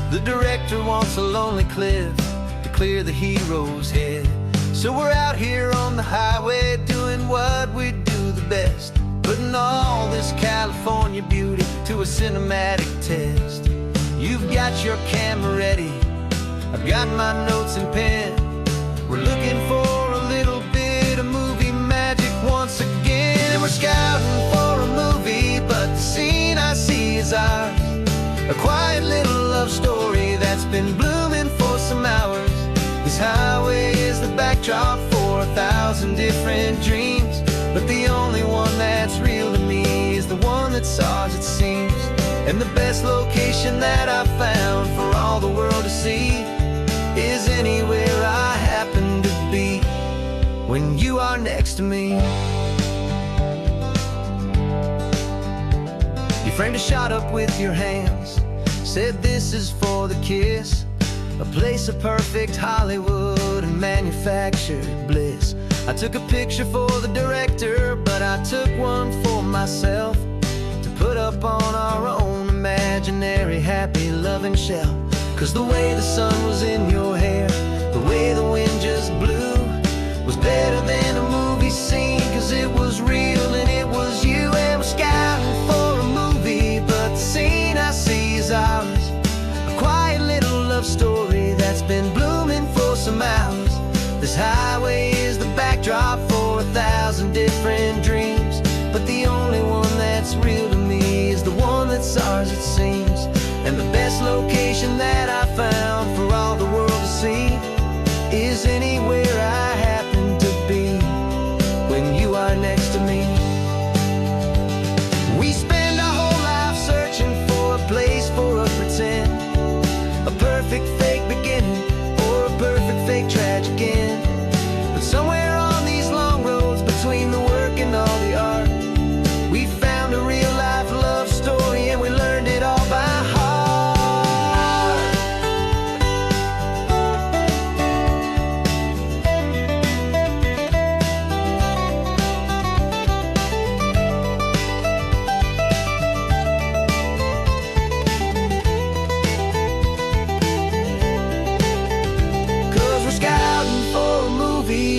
[SPEAKER 1] The director wants a lonely cliff to clear the hero's head. So we're out here on the highway doing what we do the best, putting all this California beauty to a cinematic test. You've got your camera ready, I've got my notes and pen. We're looking for a little bit of movie magic once again. And we're scouting for a movie, but the scene I see is ours. A quiet little love story that's been blooming for some hours. This highway is the backdrop for 1,000 different dreams, but the only one that's real to me is the one that's ours, it seems. And the best location that I've found for all the world to see is anywhere I happen to be when you are next to me. You framed a shot up with your hands, said this is for the kiss, a place of perfect Hollywood and manufactured bliss. I took a picture for the director, but I took one for myself to put up on our own imaginary happy loving shelf. Cause the way the sun was in your hair, the way the wind just blew, was better than a movie scene, cause it was real and it was you. And we're scouting for a movie, but the scene I see is ours. A quiet little love story that's been blooming for some hours. This highway is the backdrop for 1,000 different dreams, but the only one that's real to me is the one that's ours, it seems. And the best location that I found for all the world to see is anywhere I happen to be when you are next to me. We spend our whole life searching for a place for a pretend, a perfect fake beginning or a perfect fake tragic end. But somewhere on these long roads between the work and all the art, we found a real life love story and we learned it all by heart.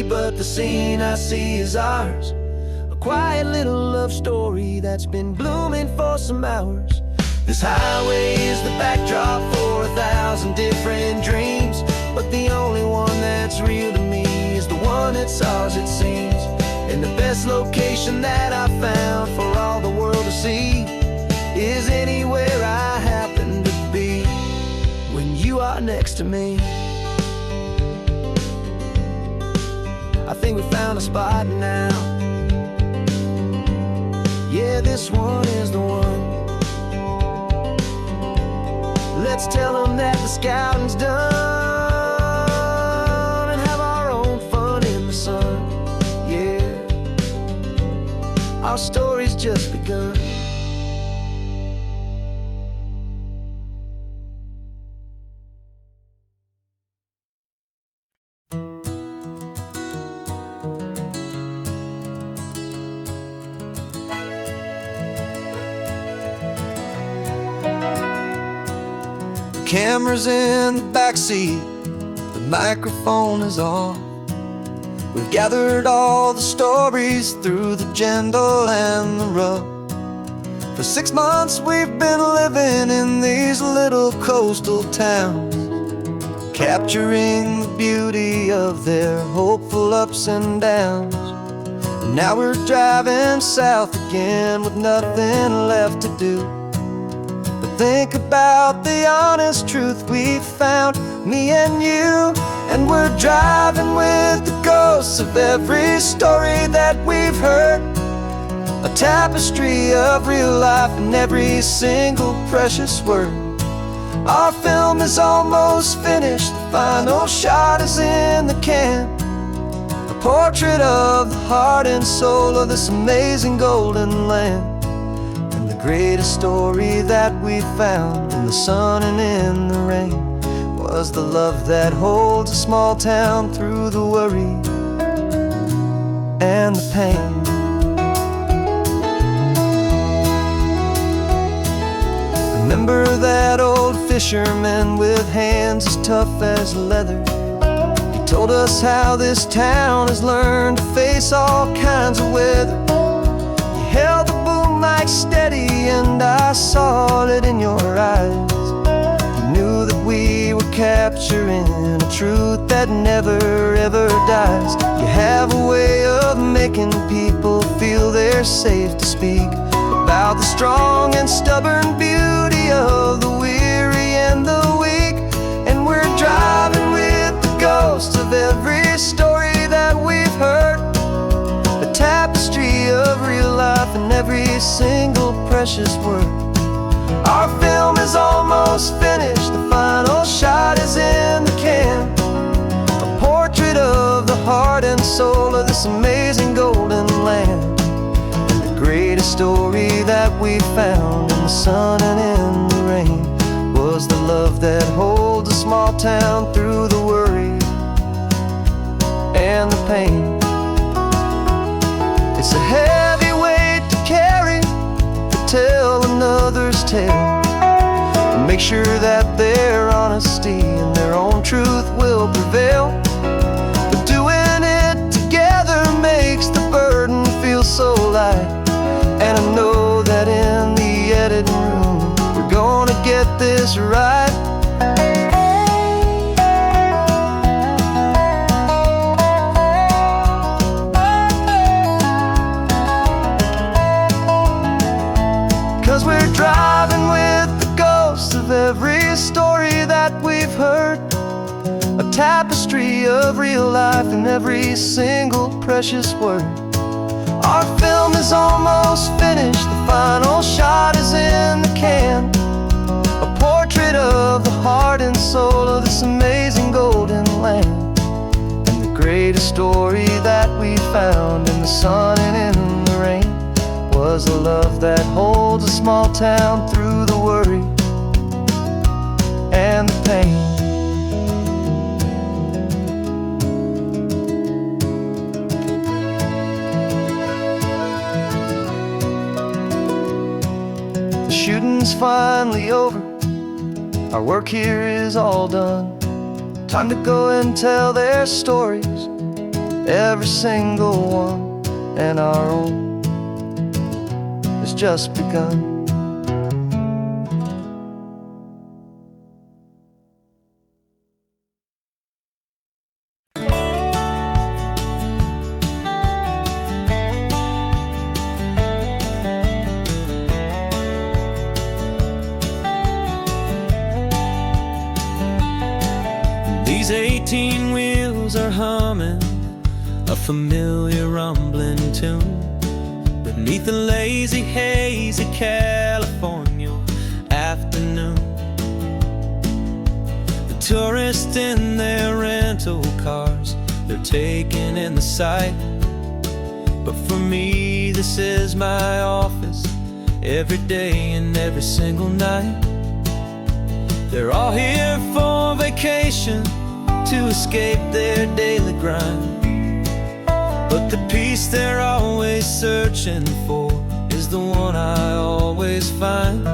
[SPEAKER 1] But the scene I see is ours. A quiet little love story that's been blooming for some hours. This highway is the backdrop for 1,000 different dreams, but the only one that's real to me is the one that's ours, it seems. And the best location that I found for all the world to see is anywhere I happen to be when you are next to me. I think we found a spot now. Yeah, this one is the one. Let's tell them that the scouting's done and have our own fun in the sun. Yeah, our story's just begun. Camera's in the backseat, the microphone is on. We've gathered all the stories through the gentle and the rough. For 6 months we've been living in these little coastal towns, capturing the beauty of their hopeful ups and downs. And now we're driving south again with nothing left to do. Think about the honest truth we found, me and you. And we're driving with the ghosts of every story that we've heard, a tapestry of real life in every single precious word. Our film is almost finished, the final shot is in the can, a portrait of the heart and soul of this amazing golden land. Greatest story that we found in the sun and in the rain was the love that holds a small town through the worry and the pain. that old fisherman with hands as tough as leather. He told us how this town has learned to face all kinds of weather. You held the boom mic steady and I saw it in your eyes. You knew that we were capturing a truth that never ever dies. You have a way of making people feel they're safe to speak about the strong and stubborn beauty of the weary and the weak. And we're driving with the ghosts of every story that we've heard, a tapestry of real life in every single precious word. Our film is almost finished, the final shot is in the can, a portrait of the heart and soul of this amazing golden land. The greatest story that we found in the sun and in the rain was the love that holds a small town through the worry and the pain. It's a heavy weight to carry, to tell another's tale, and make sure that their honesty and their own truth will prevail. But doing it together makes the burden feel so light. And I know that in the editing room we're gonna get this right. 'Cause we're driving with the ghosts of every story that we've heard, a tapestry of real life in every single precious word. Our film is almost finished, the final shot is in the can, a portrait of the heart and soul of this amazing golden land. And the greatest story that we found in the sun and in the rain was a love that holds a small town through the worry and the pain. The shooting's finally over, our work here is all done. Time to go and tell their stories, every single one, and our own has just begun.
[SPEAKER 2] These 18 wheels are humming a familiar rumbling tune beneath the lazy, hazy California afternoon. The tourists in their rental cars, they're taking in the sight. But for me, this is my office, every day and every single night. They're all here for vacation, to escape their daily grind. But the peace they're always searching for is the one I always find.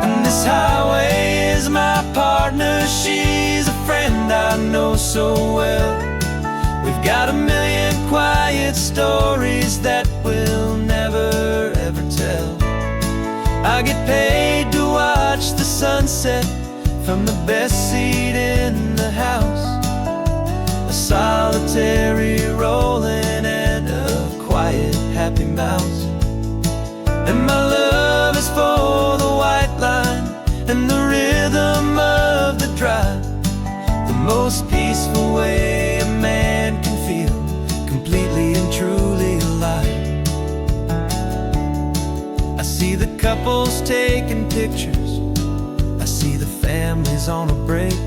[SPEAKER 2] And this highway is my partner, she's a friend I know so well. We've got a million quiet stories that we'll never ever tell. I get paid to watch the sunset from the best seat in the house, a solitary rolling and a quiet happy mouse. And my love is for the white line and the rhythm of the drive, the most peaceful way a man can feel completely and truly alive. I see the couples taking pictures, I see the families on a break,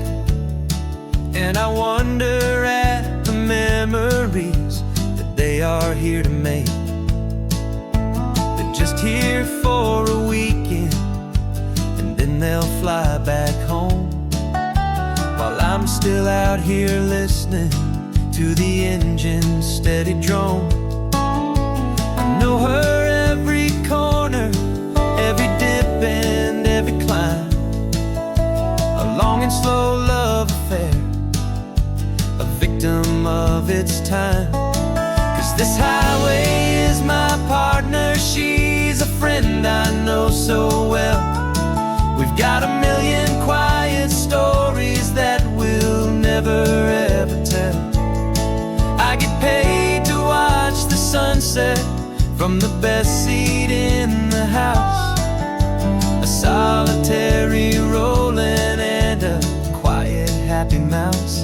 [SPEAKER 2] and I wonder at the memories that they are here to make. They're just here for a weekend, and then they'll fly back home, while I'm still out here listening to the engine's steady drone. I know her every corner, every dip and every climb. of its time. 'Cause this highway is my partner, she's a friend I know so well. We've got a million quiet stories that we'll never ever tell. I get paid to watch the sunset from the best seat in the house. A solitary rolling and a quiet happy mouse.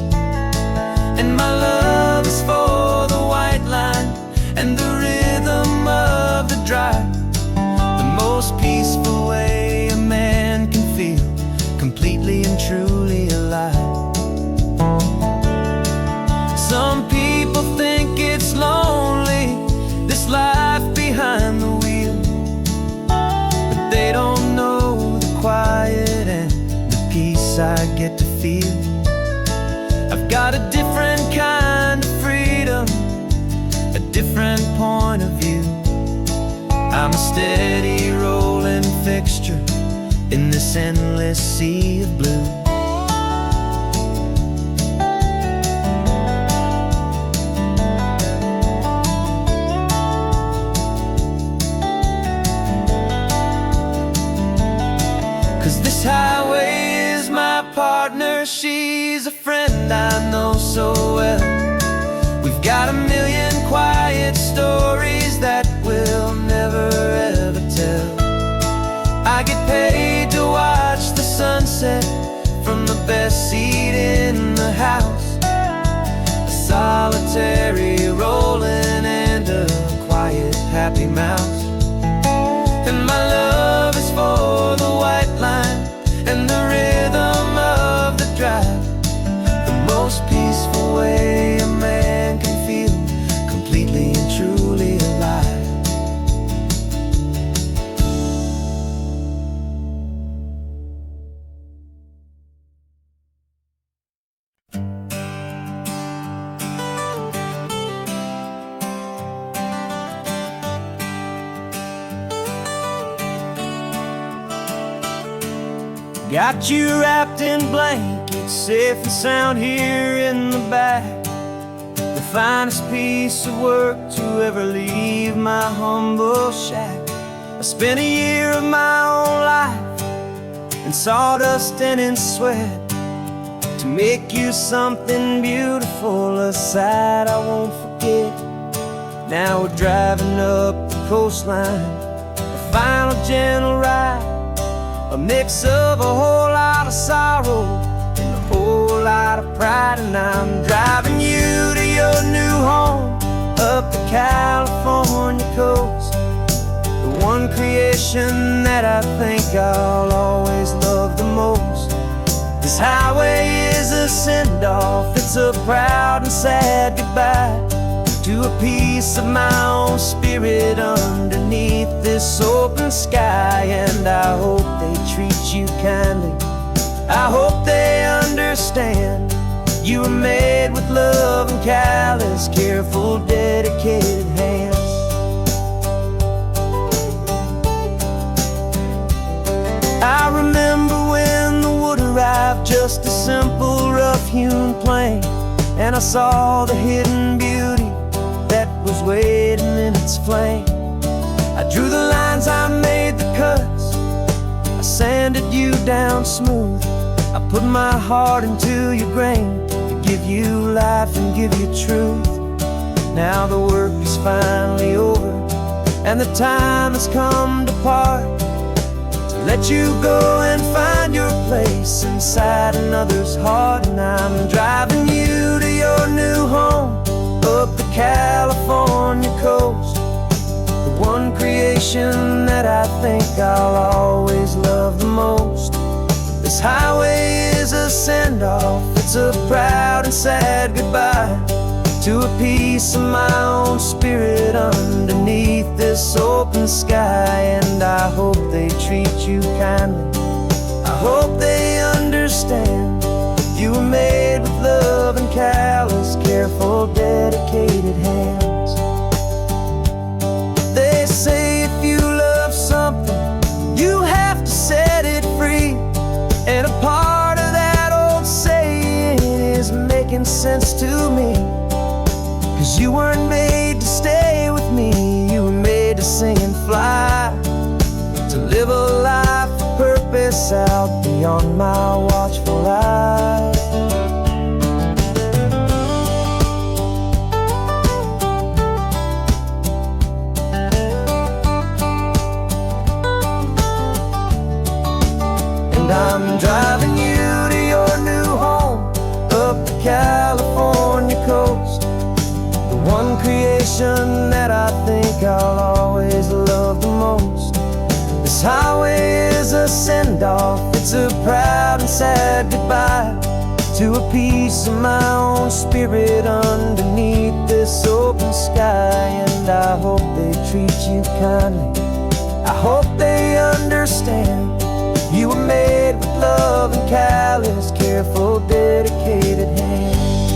[SPEAKER 2] And my love is for the white line and the rhythm of the drive. The most peaceful way a man can feel completely and truly alive. Some people think it's lonely, this life behind the wheel, but they don't know the quiet and the peace I get to feel. I've got a different kind of freedom, a different point of view. I'm a steady rolling fixture in this endless sea of blue. 'Cause this highway is my partner, she's a friend I know so well. We've got a million quiet stories that we'll never ever tell. I get paid to watch the sunset from the best seat in the house. A solitary rolling and a quiet happy mouse. And my love is for the white line and the rhythm of the drive. The most peaceful way a man can feel completely and truly alive. Got you wrapped in blankets, safe and sound here in the back. The finest piece of work to ever leave my humble shack. I spent a year of my own life in sawdust and in sweat to make you something beautiful, a sight I won't forget. Now we're driving up the coastline, a final gentle ride, a mix of a whole lot of sorrow and a whole lot of pride. And I'm driving you to your new home up the California coast, the one creation that I think I'll always love the most. This highway is a send-off, it's a proud and sad goodbye to a piece of my own spirit underneath this open sky. And I hope they treat you kindly, I hope they understand you were made with love and callous, careful, dedicated hands. I remember when the wood arrived, just a simple rough-hewn plank, and I saw the hidden beauty that was waiting in its flame. I drew the lines, I made the cuts, I sanded you down smooth. I put my heart into your grain to give you life and give you truth. Now the work is finally over and the time has come to part, to let you go and find your place inside another's heart. And I'm driving you to your new home up the California coast, the one creation that I think I'll always love the most. This highway is a send-off, it's a proud and sad goodbye to a piece of my own spirit underneath this open sky. And I hope they treat you kindly, I hope they understand you were made with love and callous, careful, dedicated hands. They say if you love something, you have to set it free. And a part of that old saying is making sense to me.
[SPEAKER 1] You weren't made to stay with me, you were made to sing and fly, to live a life of purpose out beyond my watchful eye. And I'm driving you to your new home up the California coast, the one creation that I think I'll always love the most. This highway is a send-off, it's a proud and sad goodbye to a piece of my own spirit underneath this open sky. And I hope they treat you kindly, I hope they understand. You were made with love and callous, careful, dedicated hands.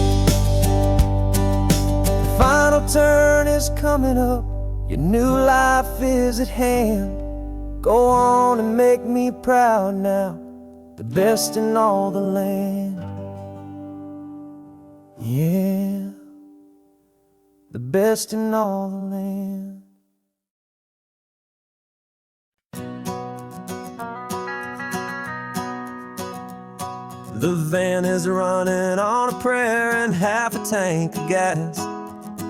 [SPEAKER 1] The final turn is coming up, your new life is at hand. Go on and make me proud now, the best in all the land. Yeah, the best in all the land. The van is running on a prayer and half a tank of gas.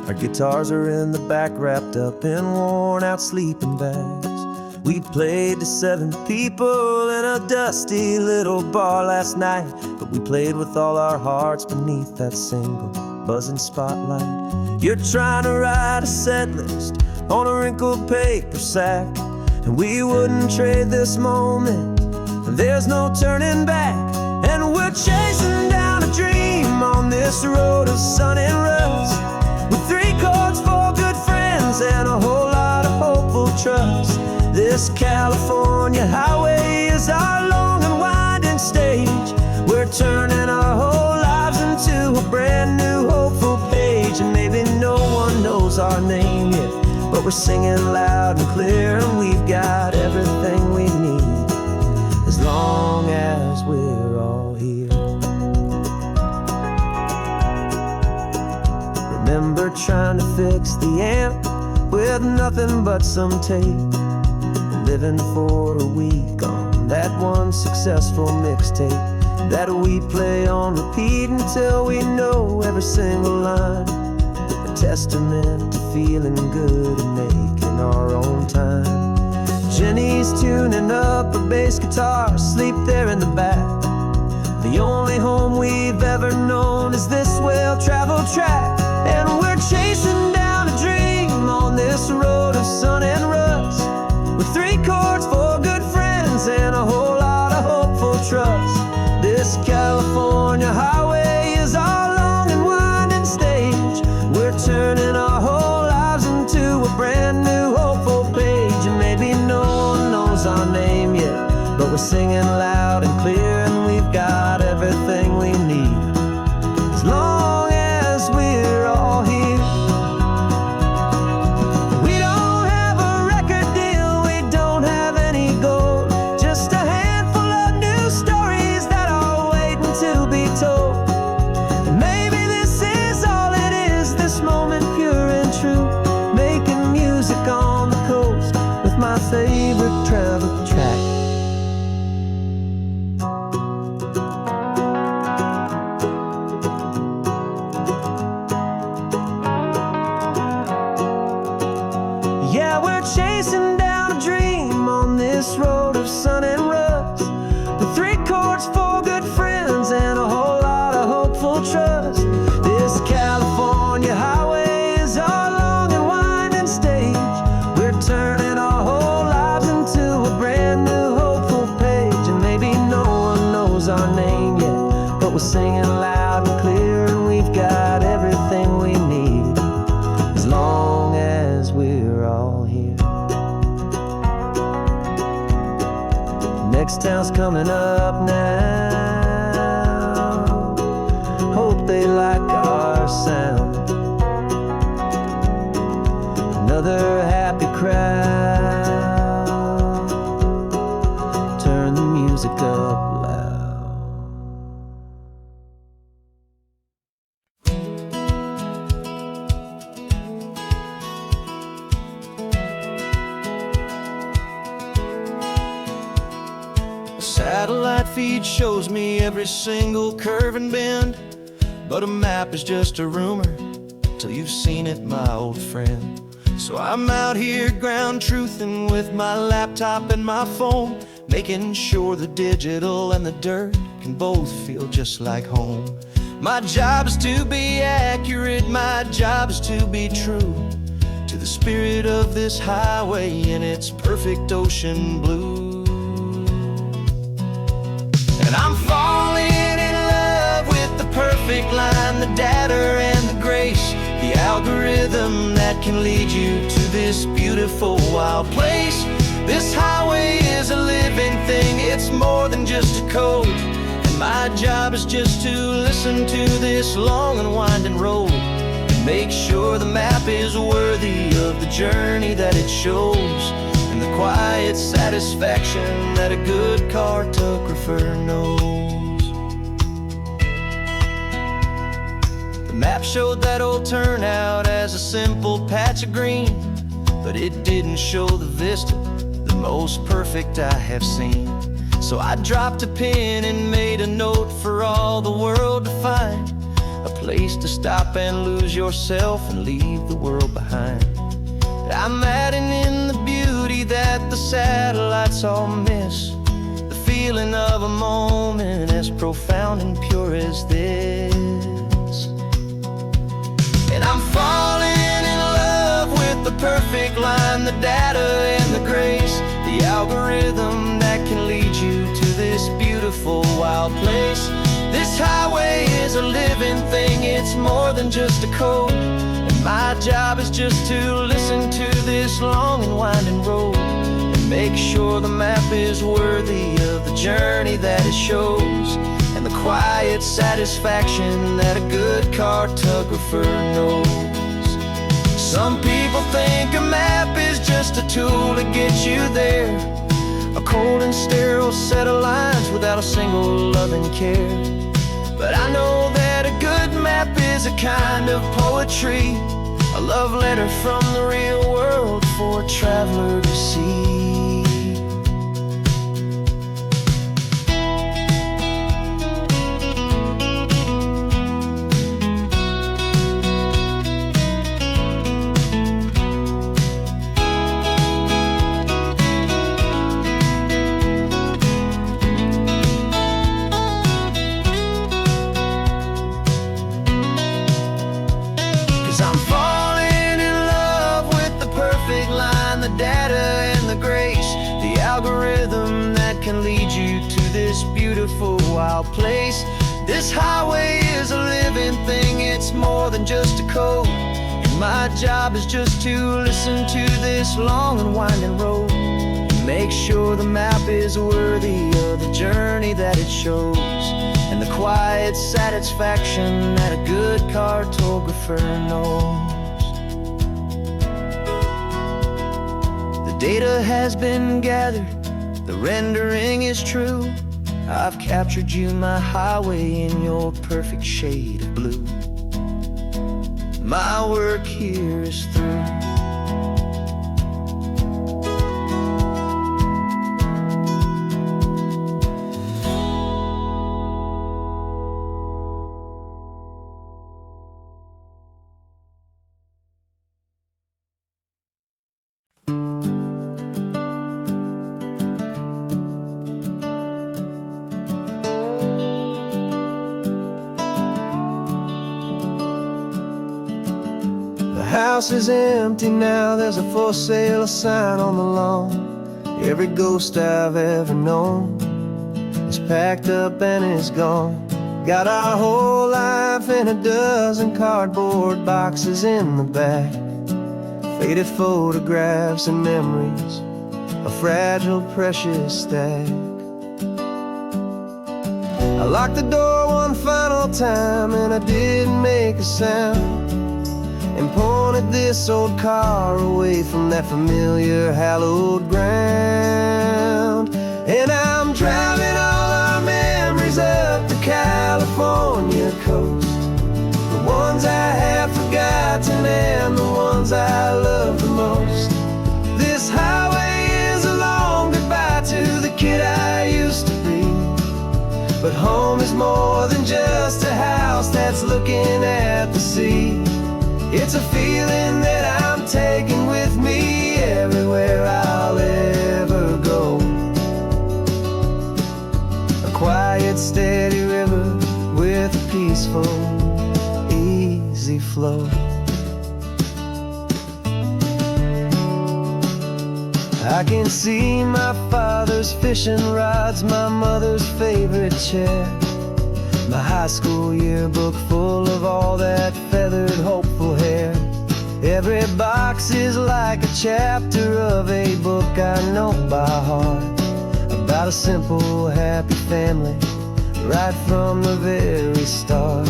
[SPEAKER 1] Our guitars are in the back, wrapped up in worn-out sleeping bags. We played to 7 people in a dusty little bar last night, but we played with all our hearts beneath that single buzzing spotlight. You're trying to write a set list on a wrinkled paper sack, and we wouldn't trade this moment. There's no turning back, and we're chasing down a dream on this road of sun and rust, with 3 chords, 4 good friends, and a whole lot of hopeful trust. This California highway is our long and winding stage. We're turning our whole lives into a brand new hopeful page. And maybe no one knows our name yet, but we're singing loud and clear, and we've got everything we need, as long as we're all here. Remember trying to fix the amp with nothing but some tape, living for a week on that one successful mixtape that we play on repeat until we know every single line. A testament to feeling good and making our own time. Jenny's tuning up her bass guitar, asleep there in the back. The only home we've ever known is this well-traveled track, and we're chasing down a dream on this road of sun and rust, with 3 chords, 4 good friends, and a whole lot of hopeful trust. This California highway is our long and winding stage. We're turning our whole lives into a brand new hopeful page. And maybe no one knows our name yet, but we're singing loud and clear, and we've got everything we need, as long as we're all here. My favorite travel track. Yeah, we're chasing down a dream on this road of sun and rust, with 3 chords, 4 good friends, and a whole lot of hopeful trust. This California highway is our long and winding stage. We're turning our whole lives into a brand new hopeful page. And maybe no one knows our name yet, but we're singing loud and clear, and we've got everything we need, as long as we're all here. Next town's coming up now, hope they like our sound. Another happy crowd, turn the music up loud.
[SPEAKER 2] feed shows me every single curve and bend, but a map is just a rumor till you've seen it, my old friend. So I'm out here ground truthing with my laptop and my phone, making sure the digital and the dirt can both feel just like home. My job is to be accurate, my job is to be true to the spirit of this highway in its perfect ocean blue. And I'm falling in love with the perfect line, the data and the grace, the algorithm that can lead you to this beautiful wild place. This highway is a living thing, it's more than just a code. And my job is just to listen to this long and winding road and make sure the map is worthy of the journey that it shows, and the quiet satisfaction that a good cartographer knows. The map showed that old turnout as a simple patch of green, but it didn't show the vista, the most perfect I have seen. So I dropped a pin and made a note for all the world to find, a place to stop and lose yourself and leave the world behind. I'm adding in the beauty that the satellites all miss, the feeling of a moment as profound and pure as this. And I'm falling in love with the perfect line, the data and the grace, the algorithm that can lead you to this beautiful wild place. This highway is a living thing, it's more than just a code. And my job is just to listen to this long and winding road and make sure the map is worthy of the journey that it shows, and the quiet satisfaction that a good cartographer knows. Some people think a map is just a tool to get you there, a cold and sterile set of lines without a single loving care. But I know that a good map is a kind of poetry, a love letter from the real world for a traveler to see. 'Cause I'm falling in love with the perfect line, the data and the grace, the algorithm that can lead you to this beautiful wild place. This highway is a living thing, it's more than just a code. And my job is just to listen to this long and winding road and make sure the map is worthy of the journey that it shows, and the quiet satisfaction that a good cartographer knows. The data has been gathered, the rendering is true. I've captured you, my highway, in your perfect shade of blue. My work here is through. The house is empty now, there's a for sale sign on the lawn. Every ghost I've ever known is packed up and is gone. Got our whole life in a dozen cardboard boxes in the back, faded photographs and memories, a fragile, precious stack. I locked the door one final time and I didn't make a sound, and pointed this old car away from that familiar hallowed ground. And I'm driving all our memories up the California coast, the ones I have forgotten and the ones I love the most. This highway is a long goodbye to the kid I used to be,
[SPEAKER 1] But home is more than just a house that's looking at the sea. It's a feeling that I'm taking with me everywhere I'll ever go. A quiet, steady river with a peaceful, easy flow. I can see my father's fishing rods, my mother's favorite chair, my high school yearbook full of all that feathered, hopeful hair. Every box is like a chapter of a book I know by heart, about a simple, happy family right from the very start.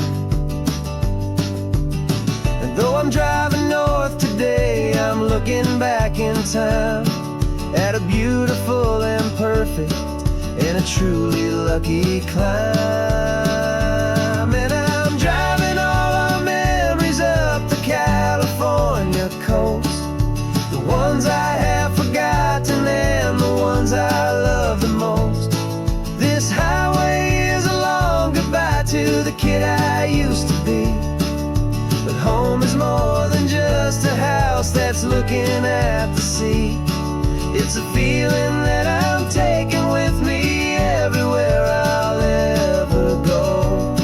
[SPEAKER 1] And though I'm driving north today, I'm looking back in time at a beautiful and perfect and a truly lucky climb. And I'm driving all our memories up the California coast, the ones I have forgotten and the ones I love the most. This highway is a long goodbye to the kid I used to be. But home is more than just a house that's looking at the sea. It's a feeling that I'm taking with me everywhere I'll ever go.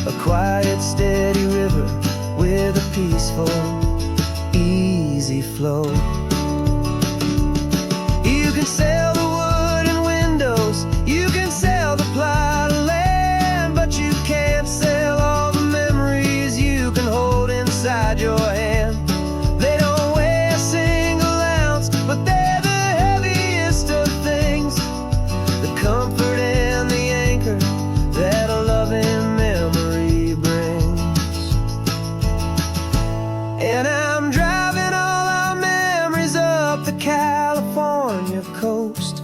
[SPEAKER 1] A quiet, steady river with a peaceful, easy flow. You can sail the wooden windows, you can sail the plot of land, but you can't sail all the memories you can hold inside your hand. They don't weigh a single ounce, but they're the heaviest of things, the comfort and the anchor that a loving memory brings. And I'm driving all our memories up the California coast,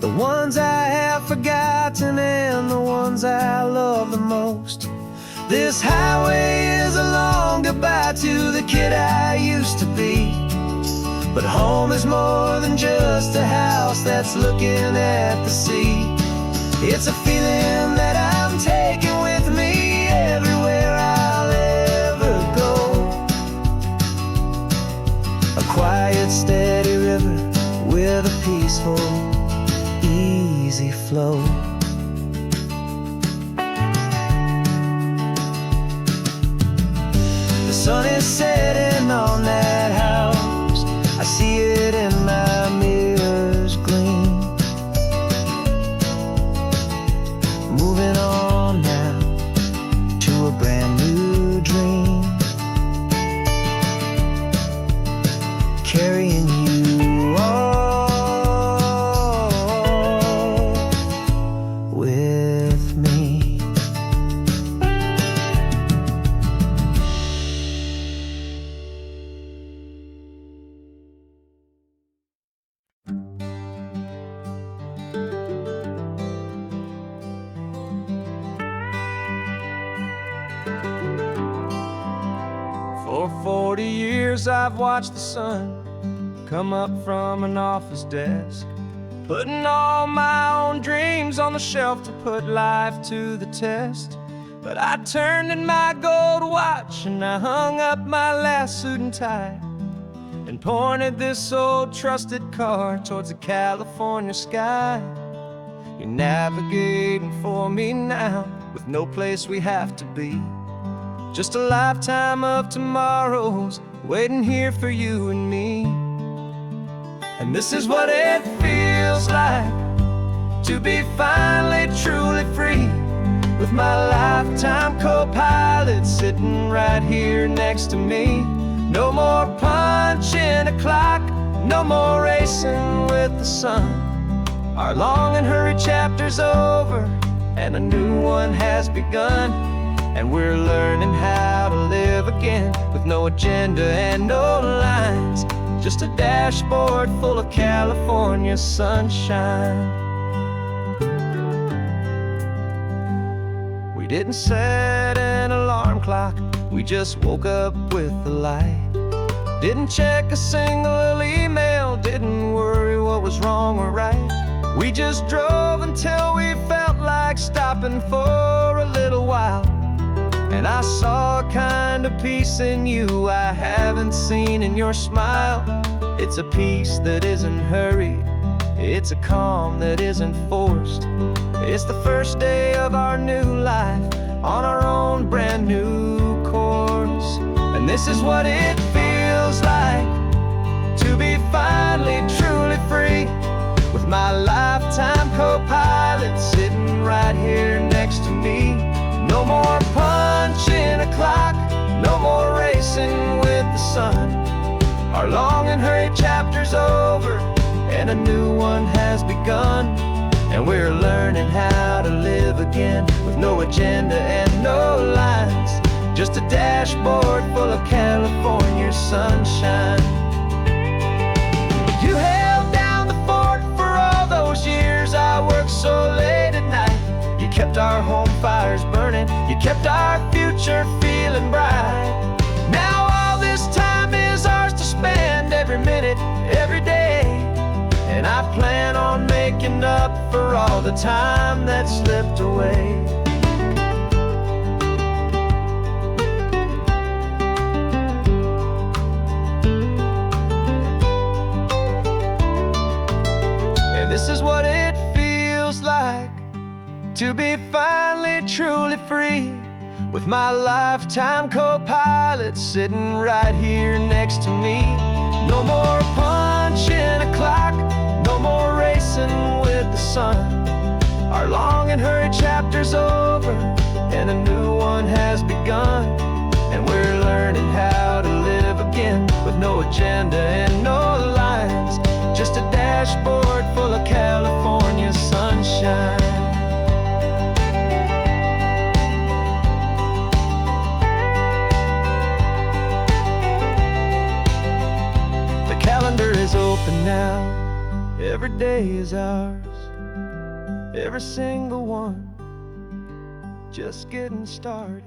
[SPEAKER 1] the ones I have forgotten and the ones I love the most. This highway is a long goodbye to the kid I used to be. But home is more than just a house that's looking at the sea. It's a feeling that I'm taking with me everywhere I'll ever go. A quiet, steady river with a peaceful, easy flow. The sun is setting on that house, I see it in my mirror's gleam. Moving on now to a brand new dream, carrying you all with me. For 40 years I've watched the sun come up from an office desk, putting all my own dreams on the shelf to put life to the test. But I turned in my gold watch and I hung up my last suit and tie, and pointed this old trusted car towards the California sky. You're navigating for me now with no place we have to be, just a lifetime of tomorrows waiting here for you and me. And this is what it feels like to be finally truly free, with my lifetime co-pilot sitting right here next to me. No more punching a clock, no more racing with the sun. Our long and hurried chapter's over and a new one has begun. And we're learning how to live again with no agenda and no lines, just a dashboard full of California sunshine. We didn't set an alarm clock, we just woke up with the light. Didn't check a single email, didn't worry what was wrong or right. We just drove until we felt like stopping for a little while. And I saw a kind of peace in you I haven't seen in your smile. It's a peace that isn't hurried, it's a calm that isn't forced. It's the first day of our new life on our own brand new course. And this is what it feels like to be finally truly free, with my lifetime co-pilot sitting right here next to me. No more punching a clock, no more racing with the sun. Our long and hurried chapter's over, and a new one has begun. And we're learning how to live again, with no agenda and no lines, just a dashboard full of California sunshine. You held down the fort for all those years I worked so late at night. You kept our home fires burning, you kept our future feeling bright. Now all this time is ours to spend, every minute, every day. And I plan on making up for all the time that slipped away. And this is what it feels like to be finally truly free, with my lifetime co-pilot sitting right here next to me. No more punching a clock, no more racing with the sun. Our long and hurried chapter's over, and a new one has begun. And we're learning how to live again, with no agenda and no lines, just a dashboard full of California sunshine. The calendar is open now, every day is ours, every single one, just getting started,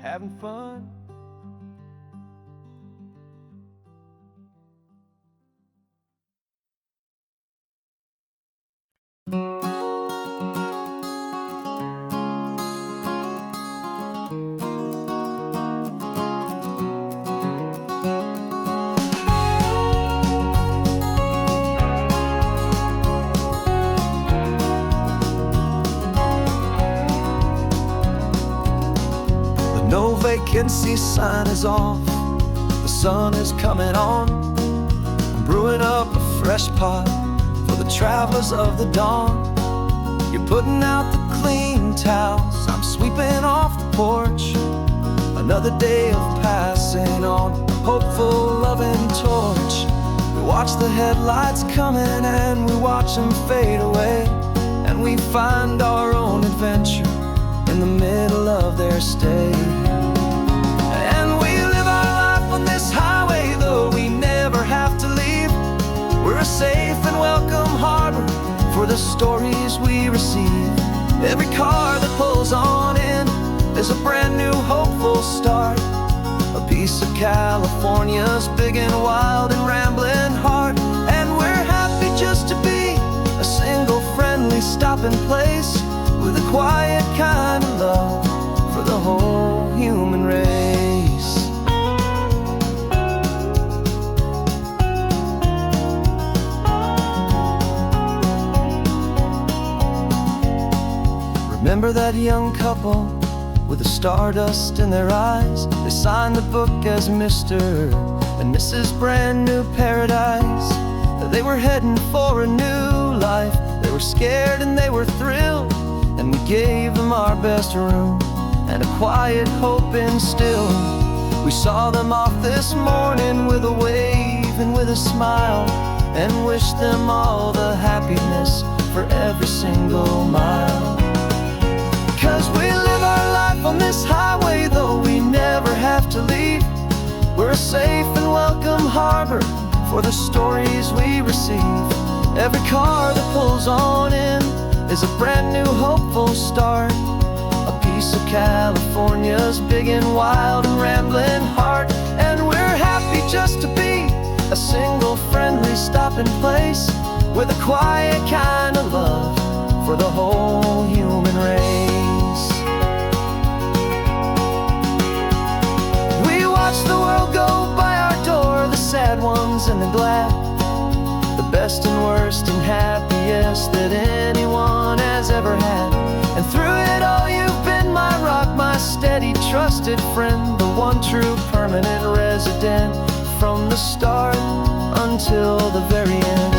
[SPEAKER 1] having fun. No vacancy sign is off, the sun is coming on. I'm brewing up a fresh pot for the travelers of the dawn. You're putting out the clean towels, I'm sweeping off the porch. Another day of passing on, hopeful, loving torch. We watch the headlights coming and we watch them fade away. And we find our own adventure in the middle of their stay. And we live our life on this highway, though we never have to leave. We're a safe and welcome harbor for the stories we receive. Every car that pulls on in is a brand new hopeful start, a piece of California's big and wild and rambling heart. And we're happy just to be a single friendly stopping place, with a quiet kind of love for the whole human race. Remember that young couple with the stardust in their eyes? They signed the book as Mr. and Mrs. Brand New Paradise. They were heading for a new life. They were scared and they were thrilled, and we gave them our best room and a quiet hope instilled. We saw them off this morning with a wave and with a smile, and wished them all the happiness for every single mile. 'Cause we live our life on this highway, though we never have to leave. We're a safe and welcome harbor for the stories we receive. Every car that pulls on in is a brand new hopeful start, a piece of California's big and wild and rambling heart. And we're happy just to be a single friendly stopping place, with a quiet kind of love for the whole human race. We watch the world go by our door, the sad ones and the glad, the best and worst and happiest that anyone has ever had. And through it all you've been my rock, my steady, trusted friend, the one true permanent resident, from the start until the very end.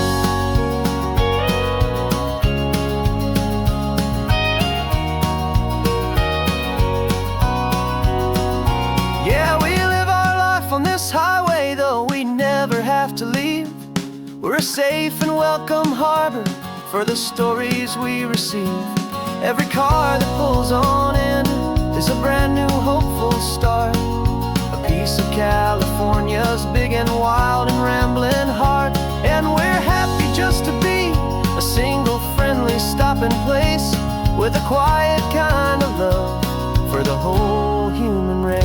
[SPEAKER 1] Yeah, we live our life on this highway, though we never have to leave. We're a safe and welcome harbor for the stories we receive. Every car that pulls on in is a brand new hopeful start, a piece of California's big and wild and rambling heart. And we're happy just to be a single friendly stopping place, with a quiet kind of love for the whole human race.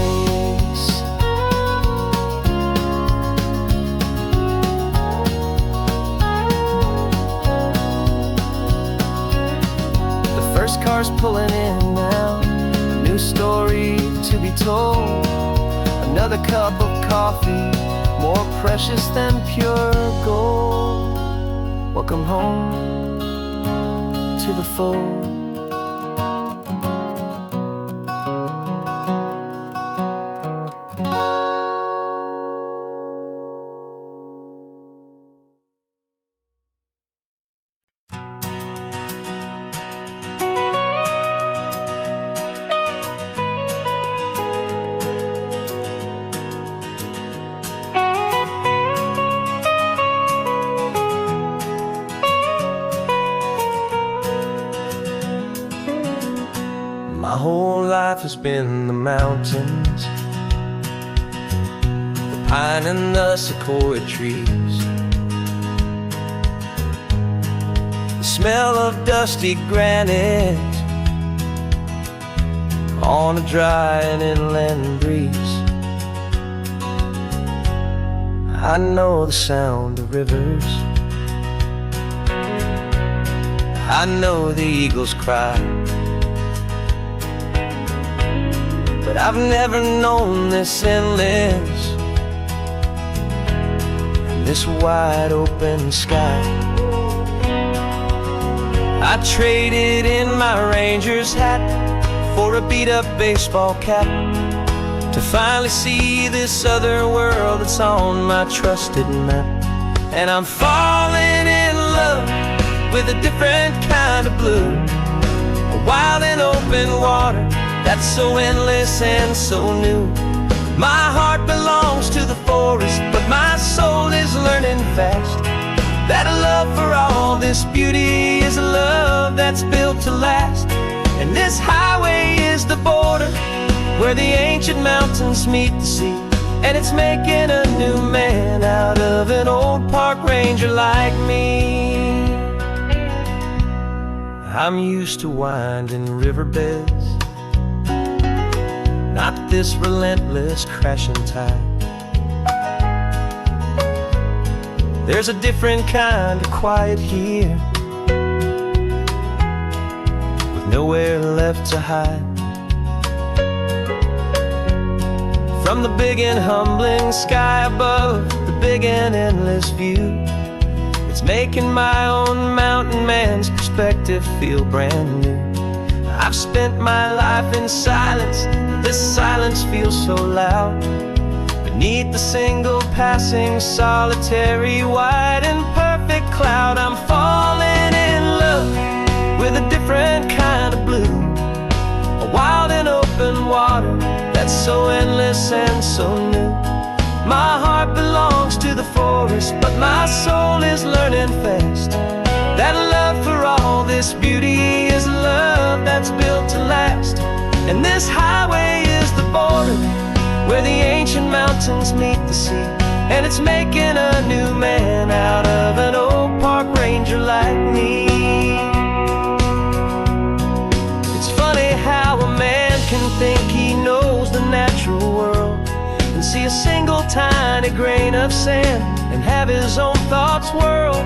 [SPEAKER 1] First car's pulling in now, a new story to be told. Another cup of coffee, more precious than pure gold. Welcome home to the fold.
[SPEAKER 2] My whole life has been the mountains, the pine and the sequoia trees, the smell of dusty granite on a dry and inland breeze. I know the sound of rivers, I know the eagles cry, but I've never known this endless and this wide open sky. I traded in my Ranger's hat for a beat-up baseball cap to finally see this other world that's on my trusted map. And I'm falling in love with a different kind of blue, a wild and open water that's so endless and so new. My heart belongs to the forest, but my soul is learning fast that a love for all this beauty is a love that's built to last. And this highway is the border where the ancient mountains meet the sea, and it's making a new man out of an old park ranger like me. I'm used to winding riverbeds, not this relentless crashing tide. There's a different kind of quiet here, with nowhere left to hide. From the big and humbling sky above, the big and endless view, it's making my own mountain man's perspective feel brand new. I've spent my life in silence, this silence feels so loud. Beneath the single passing solitary white and perfect cloud, I'm falling in love with a different kind of blue, a wild and open water that's so endless and so new. My heart belongs to the forest, but my soul is learning fast that love for all this beauty is a love that's built to last. And this highway is the border where the ancient mountains meet the sea, and it's making a new man out of an old park ranger like me. It's funny how a man can think he knows the natural world and see a single tiny grain of sand and have his own thoughts whirled.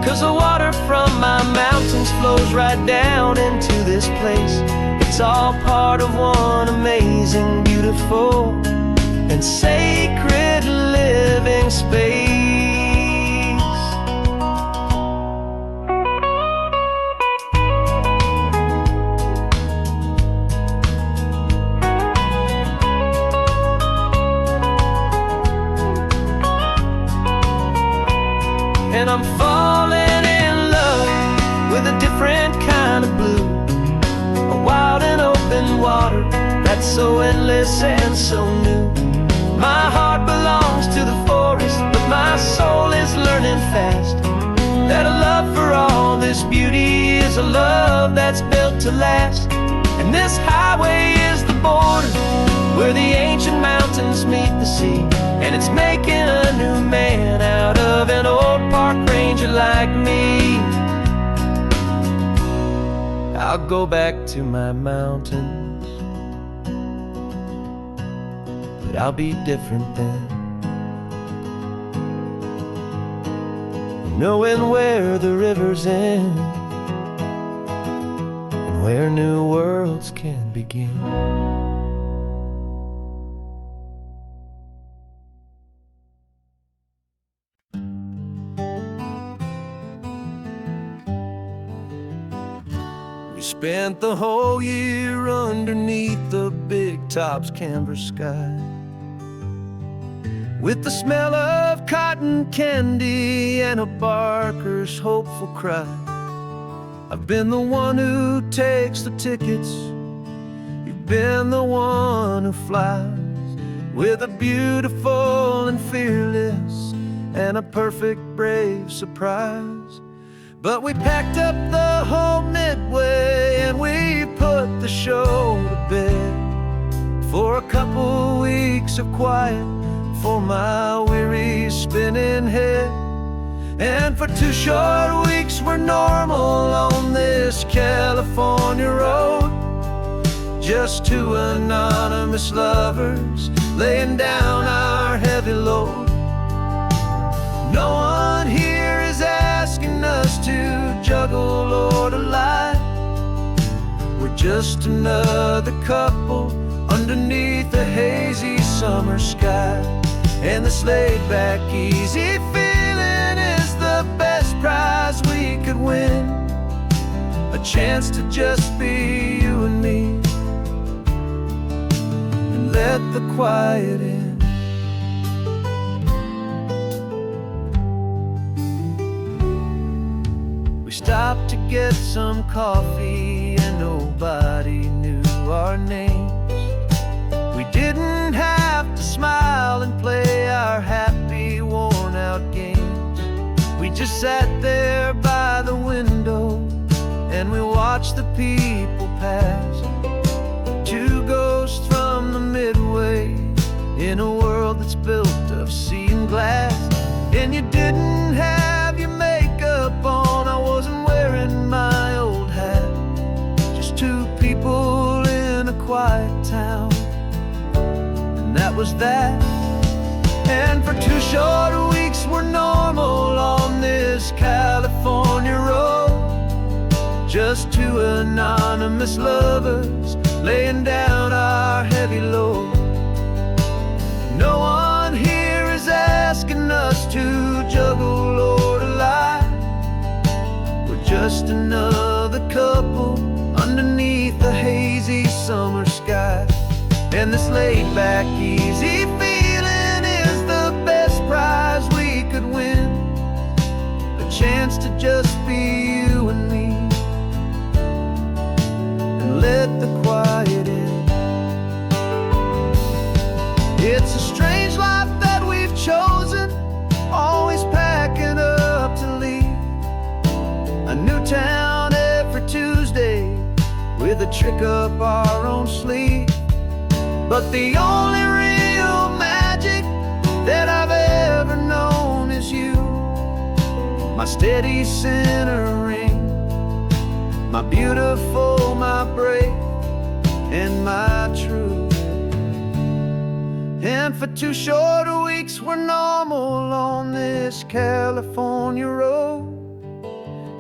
[SPEAKER 1] 'Cause the water from my mountains flows right down into this place. It's all part of one amazing, beautiful, and sacred living space. And I'm falling in love with a different kind of blue, a wild and open water that's so endless and so new. My heart belongs to the forest, but my soul is learning fast that a love for all this beauty is a love that's built to last. And this highway is the border where the ancient mountains meet the sea, and it's making a new man out of an old park ranger like me. I'll go back to my mountains, but I'll be different then, knowing where the rivers end and where new worlds can begin. Spent the whole year underneath the big top's canvas sky, with the smell of cotton candy and a barker's hopeful cry. I've been the one who takes the tickets, you've been the one who flies, with a beautiful and fearless and a perfect brave surprise. But we packed up the whole Midway and we put the show to bed for a couple weeks of quiet for my weary spinning head. And for 2 short weeks we're normal on this California road, just 2 anonymous lovers laying down our heavy load. No one here is asking us to juggle or to lie. We're just another couple underneath the hazy summer sky. And this laid-back, easy feeling is the best prize we could win, a chance to just be you and me, and let the quiet in. Stopped to get some coffee and nobody knew our names. We didn't have to smile and play our happy, worn-out games. We just sat there by the window and we watched the people pass, 2 ghosts from the Midway in a world that's built of sea and glass. And you didn't have your makeup on, I wasn't wearing my old hat, just 2 people in a quiet town, and that was that. And for 2 short weeks we're normal on this California road, just 2 anonymous lovers laying down our heavy load. No one here is asking us to juggle or to lie. We're just another couple underneath the hazy summer sky. And this laid-back, easy feeling is the best prize we could win, a chance to just be you and me, and let the quiet in. It's a strange life that we've chosen, always packing up to leave a new town every Tuesday with a trick up our own sleeve. But the only real magic that I've ever known is you, my steady centering, my beautiful, my brave, and my true. And for 2 short weeks we're normal on this California road,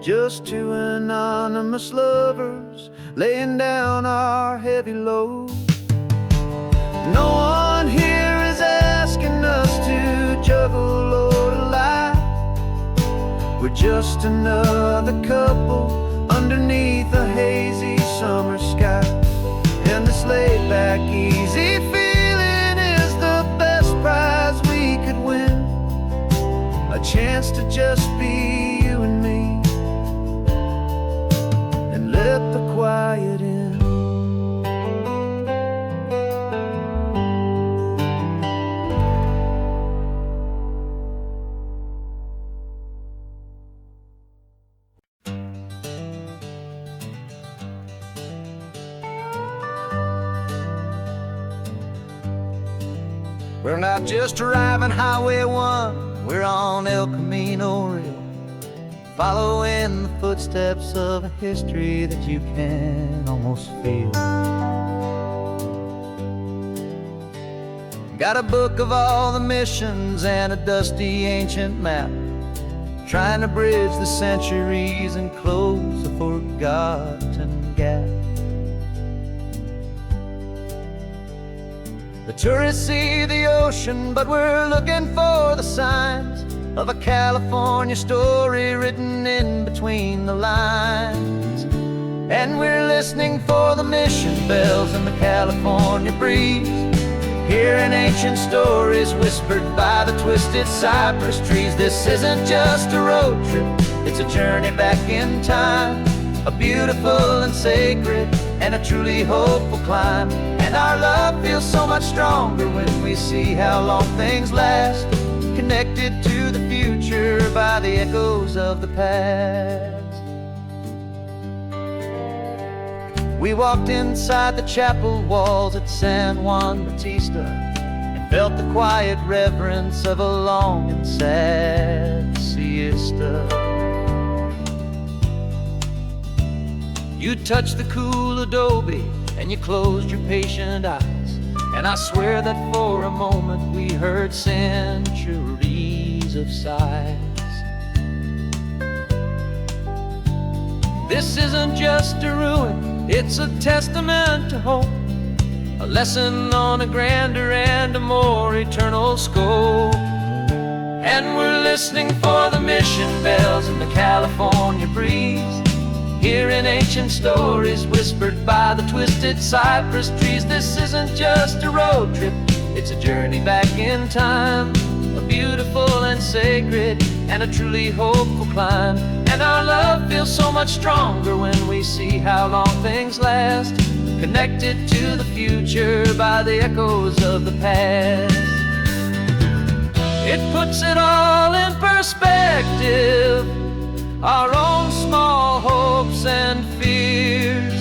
[SPEAKER 1] just two anonymous lovers laying down our heavy load. No one here is asking us to juggle or to lie. We're just another couple underneath a hazy summer sky. And this laid back, easy feeling is the best prize we could win. A chance to just be you and me, and let the quiet in. We're not just driving Highway 1, we're on El Camino Real, following the footsteps of a history that you can almost feel. Got a book of all the missions and a dusty ancient map, trying to bridge the centuries and close a forgotten gap. The tourists see the ocean, but we're looking for the signs of a California story written in between the lines. And we're listening for the mission bells in the California breeze, hearing ancient stories whispered by the twisted cypress trees. This isn't just a road trip, it's a journey back in time, a beautiful and sacred and a truly hopeful climb. And our love feels so much stronger when we see how long things last, connected to the future by the echoes of the past. We walked inside the chapel walls at San Juan Bautista and felt the quiet reverence of a long and sad siesta. You touched the cool adobe and you closed your patient eyes, and I swear that for a moment we heard centuries of sighs. This isn't just a ruin, it's a testament to hope, a lesson on a grander and a more eternal scope. And we're listening for the mission bells in the California breeze, hearing ancient stories whispered by the twisted cypress trees. This isn't just a road trip, it's a journey back in time, a beautiful and sacred and a truly hopeful climb. And our love feels so much stronger when we see how long things last, connected to the future by the echoes of the past. It puts it all in perspective, our own small hopes and fears,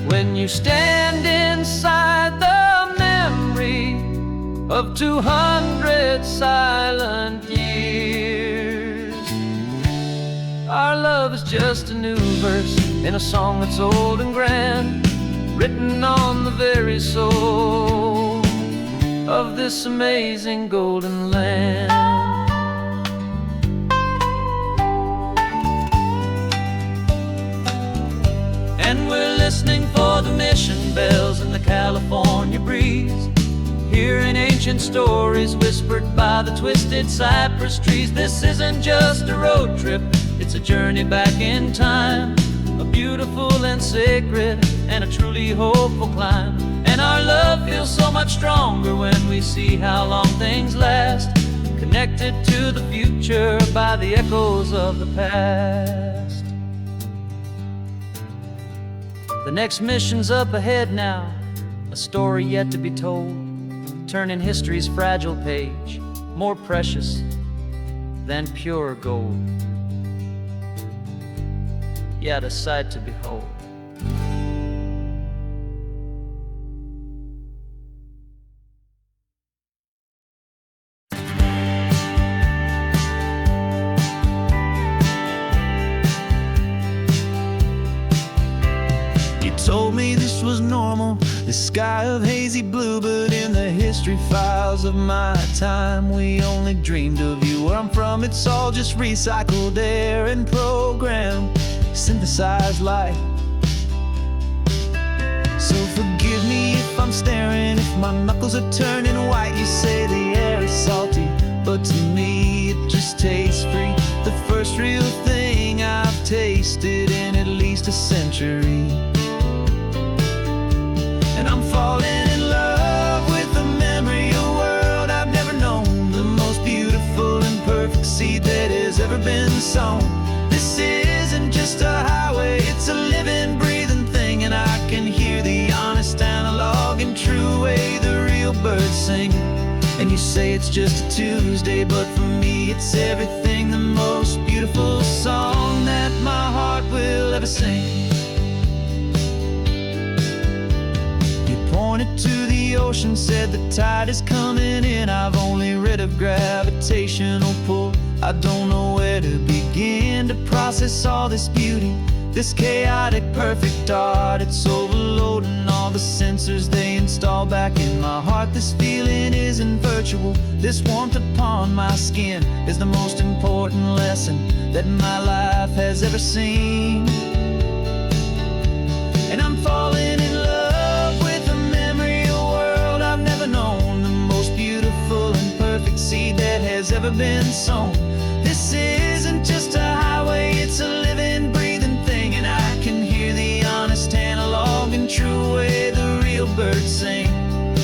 [SPEAKER 1] when you stand inside the memory of 200 silent years. Our love is just a new verse in a song that's old and grand, written on the very soul of this amazing golden land. And we're listening for the mission bells in the California breeze, hearing ancient stories whispered by the twisted cypress trees. This isn't just a road trip, it's a journey back in time, a beautiful and sacred and a truly hopeful climb. And our love feels so much stronger when we see how long things last, connected to the future by the echoes of the past. The next mission's up ahead now, a story yet to be told, turning history's fragile page more precious than pure gold. Yet a sight to behold.
[SPEAKER 2] told me this was normal, this sky of hazy blue. But in the history files of my time, we only dreamed of you. Where I'm from, it's all just recycled air and programmed, synthesized light. So forgive me if I'm staring, if my knuckles are turning white. You say the air is salty, but to me it just tastes free. The first real thing I've tasted in at least a century. And I'm falling in love with the memory of a world I've never known, the most beautiful and perfect seed that has ever been sown. This isn't just a highway, it's a living, breathing thing. And I can hear the honest, analog, and true way the real birds sing. And you say it's just a Tuesday, but for me it's everything, the most beautiful song that my heart will ever sing. You pointed to the ocean, said the tide is coming in. I've only read of gravitational pull. I don't know where to begin to process all this beauty, this chaotic, perfect art. It's overloading all the sensors they install back in my heart. This feeling isn't virtual, this warmth upon my skin is the most important lesson that my life has ever seen. And I'm falling in love with a memory of a world I've never known, the most beautiful and perfect seed that has ever been sown. This isn't just a highway, it's a living, breathing thing. And I can hear the honest, analog, and true way the real birds sing.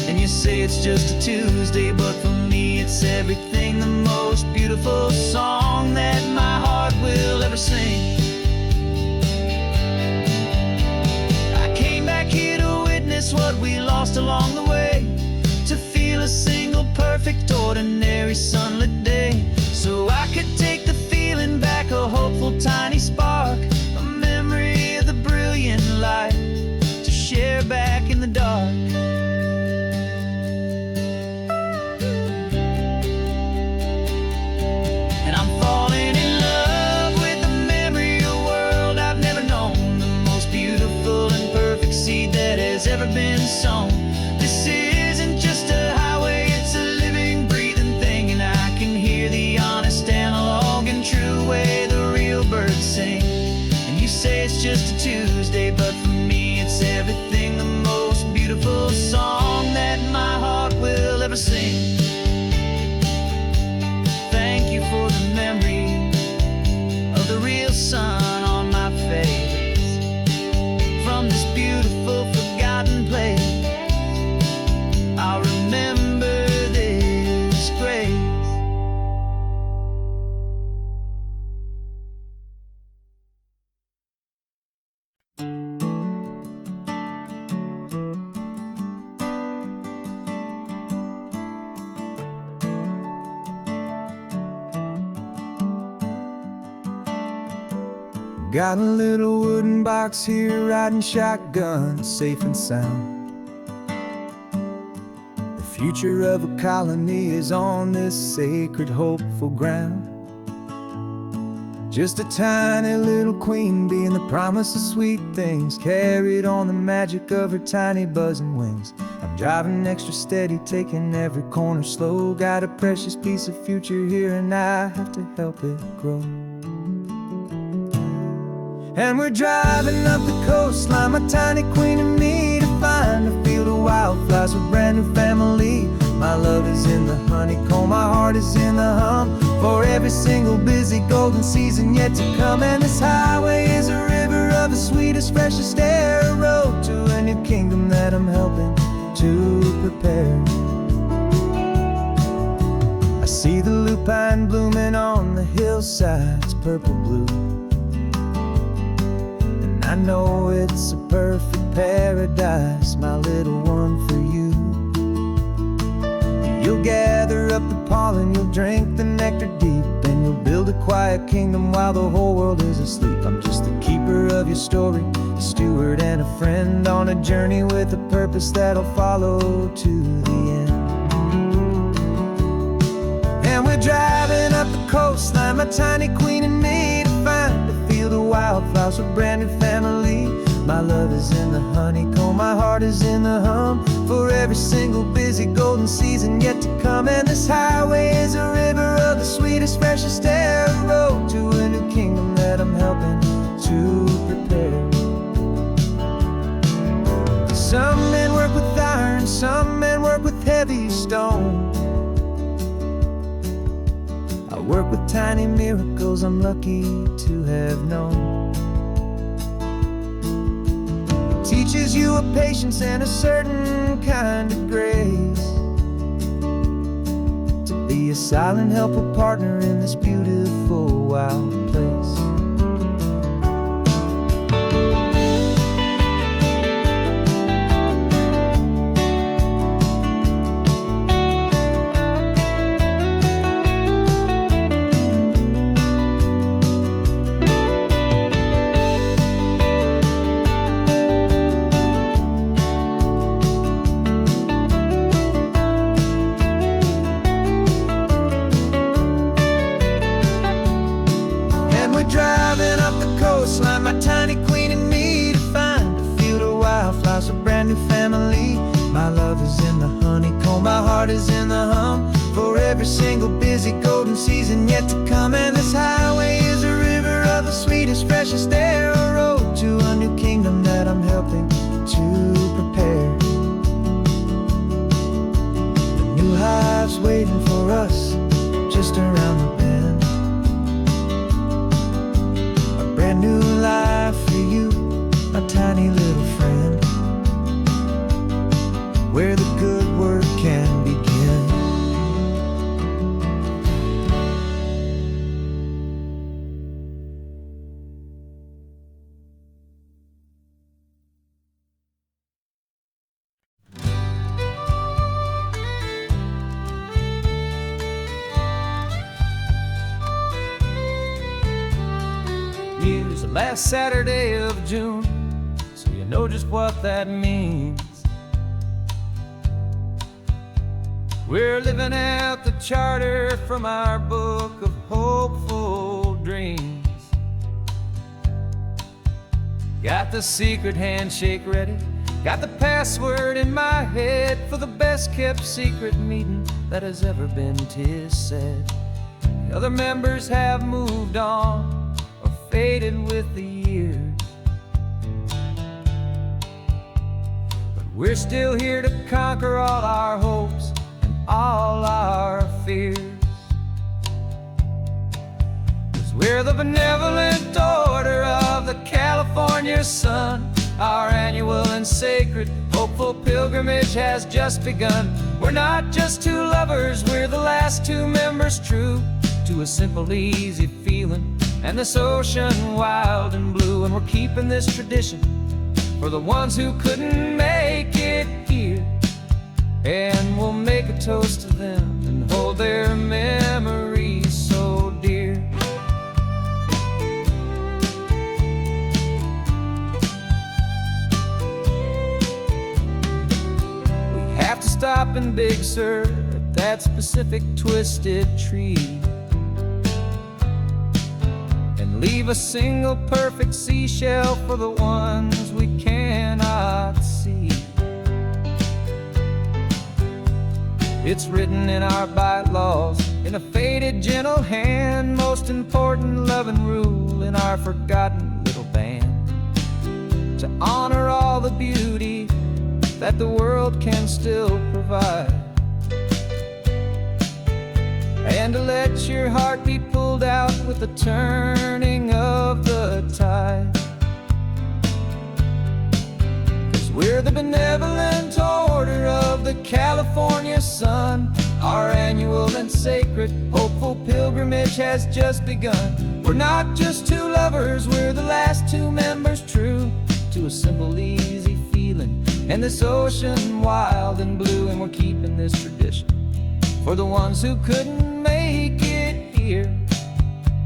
[SPEAKER 2] And you say it's just a Tuesday, but for me it's everything, the most beautiful song that my heart will ever sing. I came back here to witness what we lost along the way, to feel a single perfect, ordinary, sunlit day, so I could take the feeling back, a hopeful tiny spark, a memory of the brilliant light to share back in the dark. And I'm falling in love with the memory of a world I've never known, the most beautiful and perfect seed that has ever been sown. This isn't just a highway, it's a living, breathing thing. And I can hear the honest, analog, and true way the real birds sing. And you say it's just a Tuesday, but for me it's everything, the most beautiful song that my heart will ever sing. Thank you for the memory of the real sun on my face, from this beautiful, forgotten place. I'll remember this grace.
[SPEAKER 1] Got a little wooden box here, riding shotgun, safe and sound. The future of a colony is on this sacred, hopeful ground. Just a tiny little queen bee and the promise of sweet things, carried on the magic of her tiny buzzing wings. I'm driving extra steady, taking every corner slow. Got a precious piece of future here and I have to help it grow. And we're driving up the coastline, my tiny queen and me, to find a field of wildflowers with brand new family. My love is in the honeycomb, my heart is in the hum, for every single busy golden season yet to come. And this highway is a river of the sweetest, freshest air, a road to a new kingdom that I'm helping to prepare. I see the lupine blooming on the hillsides, purple blue, I know it's a perfect paradise, my little one, for you. You'll gather up the pollen, you'll drink the nectar deep, and you'll build a quiet kingdom while the whole world is asleep. I'm just the keeper of your story, a steward and a friend, on a journey with a purpose that'll follow to the end. And we're driving up the coastline, my tiny queen and me, to find a field of wildflowers with brand new family. My My love is in the honeycomb, my heart is in the hum, for every single busy golden season yet to come. And this highway is a river of the sweetest, freshest air, a road to a new kingdom that I'm helping to prepare. Some men work with iron, some men work with heavy stone. I work with tiny miracles I'm lucky to have known. It teaches you a patience and a certain kind of grace, to be a silent, helpful partner in this beautiful, wild place. Driving up the coastline, my tiny queen and me, to find a field of wildflowers, a brand new family. My love is in the honeycomb, my heart is in the hum, for every single busy golden season yet to come. And this highway is a river of the sweetest, freshest air, a road to a new kingdom that I'm helping to prepare. The new hive's waiting for us just around the bend. Brand new life for you, my tiny little friend, where the good work can begin. Here's the last Saturday of June, so you know just what that means. We're living out the charter from our book of hopeful dreams. Got the secret handshake ready, got the password in my head for the best kept secret meeting that has ever been, 'tis said. The other members have moved on, faded with the years, but we're still here to conquer all our hopes and all our fears. 'Cause we're the benevolent order of the California sun. Our annual and sacred hopeful pilgrimage has just begun. We're not just two lovers, we're the last two members true to a simple, easy feeling and this ocean wild and blue. And we're keeping this tradition for the ones who couldn't make it here, and we'll make a toast to them and hold their memories so dear. We have to stop in Big Sur at that specific twisted tree, leave a single perfect seashell for the ones we cannot see. It's written in our bylaws in a faded, gentle hand, most important loving rule in our forgotten little band, to honor all the beauty that the world can still provide, and to let your heart be pulled out with the turning of the tide. 'Cause we're the benevolent order of the California sun. Our annual and sacred hopeful pilgrimage has just begun. We're not just two lovers, we're the last two members true to a simple, easy feeling and this ocean wild and blue. And we're keeping this tradition for the ones who couldn't make it here,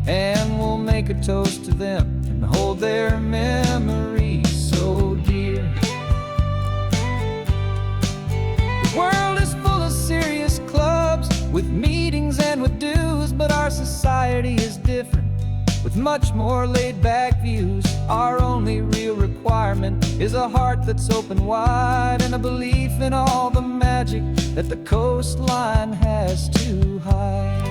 [SPEAKER 1] and we'll make a toast to them and hold their memories so dear. The world is full of serious clubs with meetings and with dues, but our society is different, with much more laid-back views. Our only real requirement is a heart that's open wide, and a belief in all the magic that the coastline has to hide.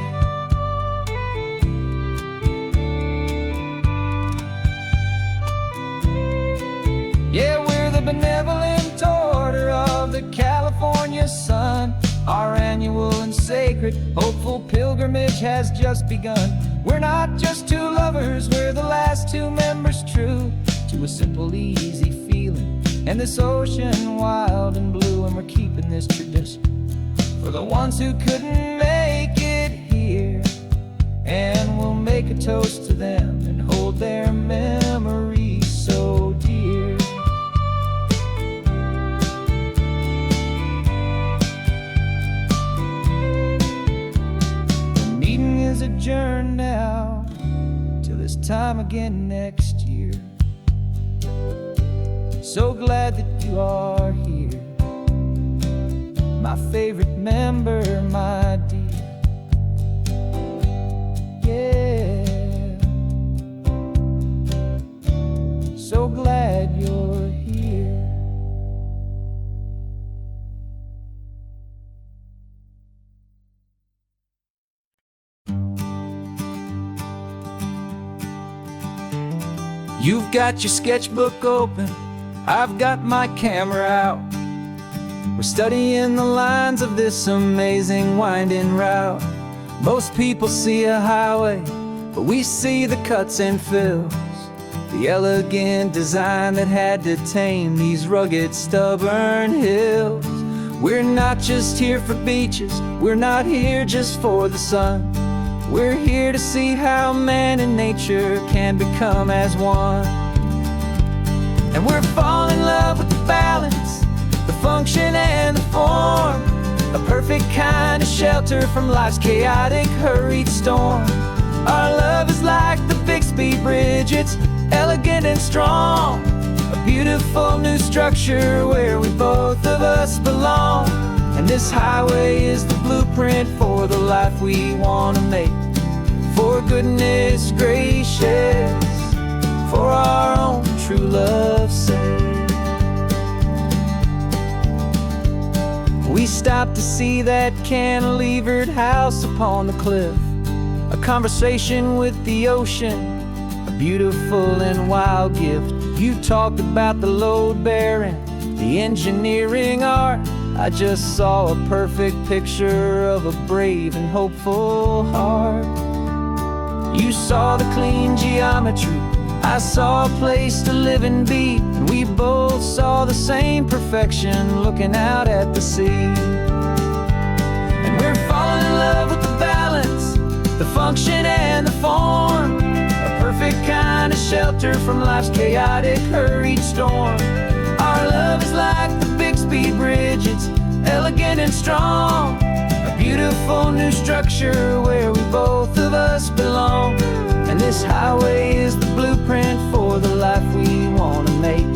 [SPEAKER 1] Yeah, we're the benevolent order of the California sun. Our annual and sacred, hopeful pilgrimage has just begun. We're not just two lovers, we're the last two members true to a simple, easy feeling, and this ocean wild and blue. And we're keeping this tradition for the ones who couldn't make it here, and we'll make a toast to them and hold their memories so dear. The meeting is adjourned now till this time again next year. So glad that you are here, my favorite member, my dear. Yeah, so glad you're here. You've got your sketchbook open, I've got my camera out. We're studying the lines of this amazing winding route. Most people see a highway, but we see the cuts and fills, the elegant design that had to tame these rugged, stubborn hills. We're not just here for beaches, we're not here just for the sun. We're here to see how man and nature can become as one. And we're falling in love with the balance, the function and the form, a perfect kind of shelter from life's chaotic, hurried storm. Our love is like the Bixby Bridge, it's elegant and strong, a beautiful new structure where we both of us belong. And this highway is the blueprint for the life we want to make. For goodness gracious, for our own true love's sake. We stopped to see that cantilevered house upon the cliff, a conversation with the ocean, a beautiful and wild gift. You talked about the load bearing, the engineering art. I just saw a perfect picture of a brave and hopeful heart. You saw the clean geometry, I saw a place to live and be, and we both saw the same perfection looking out at the sea. And we're falling in love with the balance, the function and the form, a perfect kind of shelter from life's chaotic, hurried storm. Our love is like the Bixby Bridge, it's elegant and strong, a beautiful new structure where we both of us belong. And this highway is the blueprint for the life we want to make.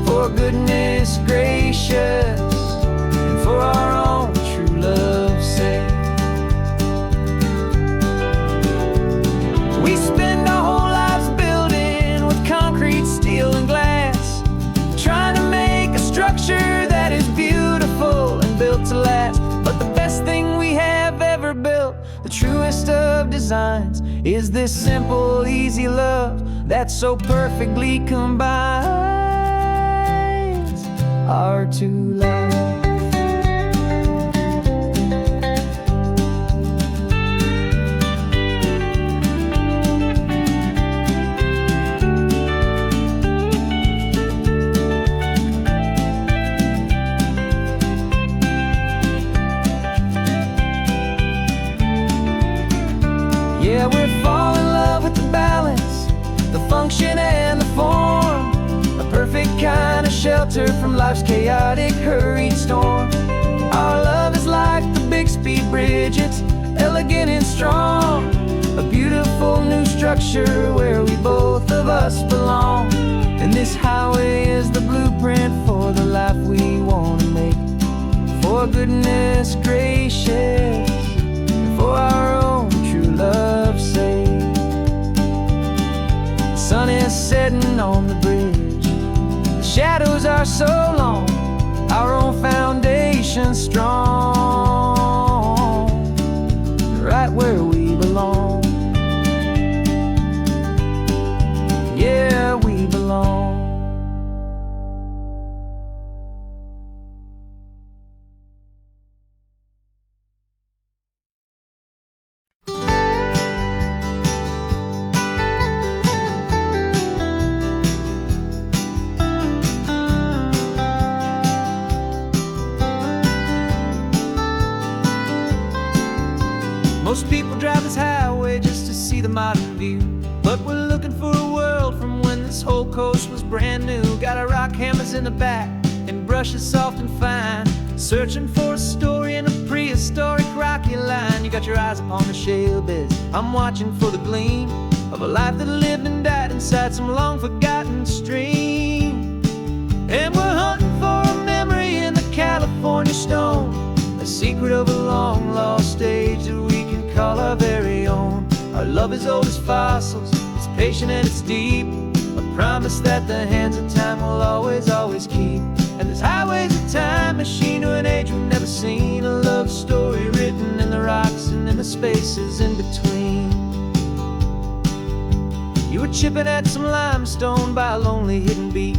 [SPEAKER 1] For goodness gracious, and for our own true love's sake. We spend our whole lives building with concrete, steel, and glass, trying to make a structure that is beautiful and built to last. But the best thing we have ever built, the truest of designs, is this simple, easy love that so perfectly combines our two lives. Yeah, we're falling in love with the balance, the function and the form, a perfect kind of shelter from life's chaotic, hurried storm. Our love is like the Bixby Bridge, it's elegant and strong, a beautiful new structure where we both of us belong. And this highway is the blueprint for the life we want to make. For goodness gracious, for our own true love's sake. shadows are so long, our own foundation strong, right where we belong. Yeah, we belong. Most people drive this highway just to see the modern view, but we're looking for a world from when this whole coast was brand new. Got our rock hammers in the back and brushes soft and fine, searching for a story in a prehistoric rocky line. You got your eyes upon the shale beds, I'm watching for the gleam of a life that lived and died inside some long forgotten stream. And we're hunting for a memory in the California stone, a secret of a long lost age that we can call our very own. Our love is old as fossils, it's patient and it's deep, a promise that the hands of time will always, always keep. And this highway's a time machine to an age we've never seen, a love story written in the rocks and in the spaces in between. You were chipping at some limestone by a lonely hidden beach,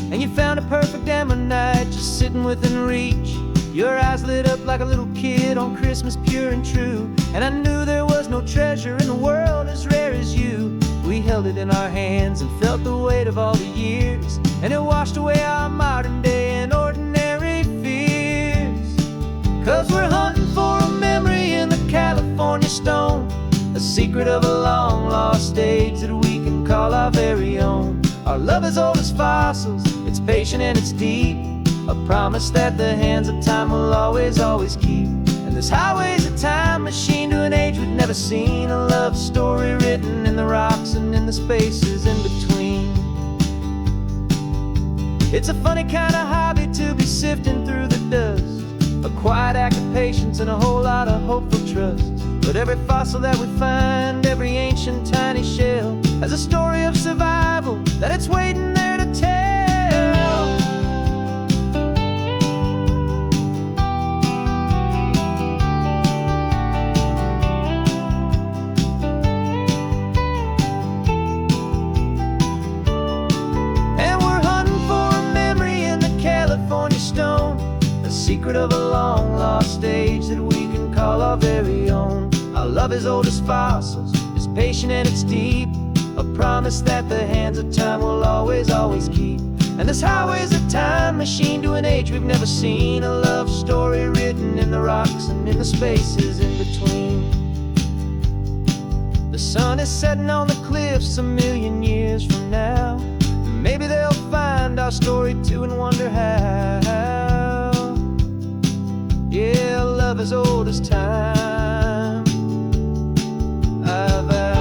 [SPEAKER 1] and you found a perfect ammonite just sitting within reach. Your eyes lit up like a little kid on Christmas, pure and true, and I knew there was no treasure in the world as rare as you. We held it in our hands and felt the weight of all the years, and it washed away our modern day and ordinary fears. 'Cause we're hunting for a memory in the California stone, a secret of a long lost age that we can call our very own. Our love is old as fossils, it's patient and it's deep, a promise that the hands of time will always, always keep. And this highway's a time machine to an age we've never seen, a love story written in the rocks and in the spaces in between. It's a funny kind of hobby to be sifting through the dust, a quiet act of patience and a whole lot of hopeful trust. But every fossil that we find, every ancient tiny shell, has a story of survival that it's waiting there to tell. Secret of a long lost age that we can call our very own. Our love is old as fossils, it's patient and it's deep, a promise that the hands of time will always, always keep. And this highway's a time machine to an age we've never seen, a love story written in the rocks and in the spaces in between. The sun is setting on the cliffs a million years from now, maybe they'll find our story too and wonder how. Yeah, love as old as time, I vow.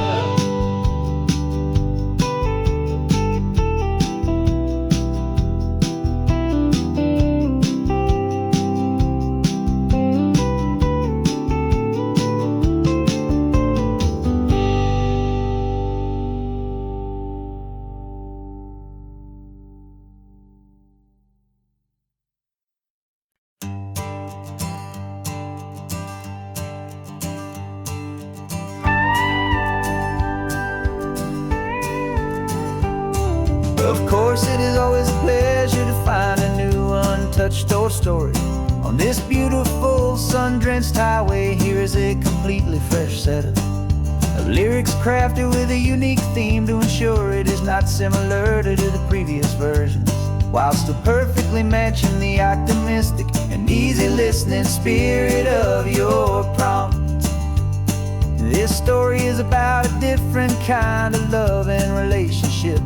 [SPEAKER 1] Of course, it is always a pleasure to find a new untouched old story. On this beautiful sun-drenched highway, here is a completely fresh set of lyrics crafted with a unique theme to ensure it is not similar to the previous versions, while still perfectly matching the optimistic and easy listening spirit of your prompt. This story is about a different kind of love and relationship,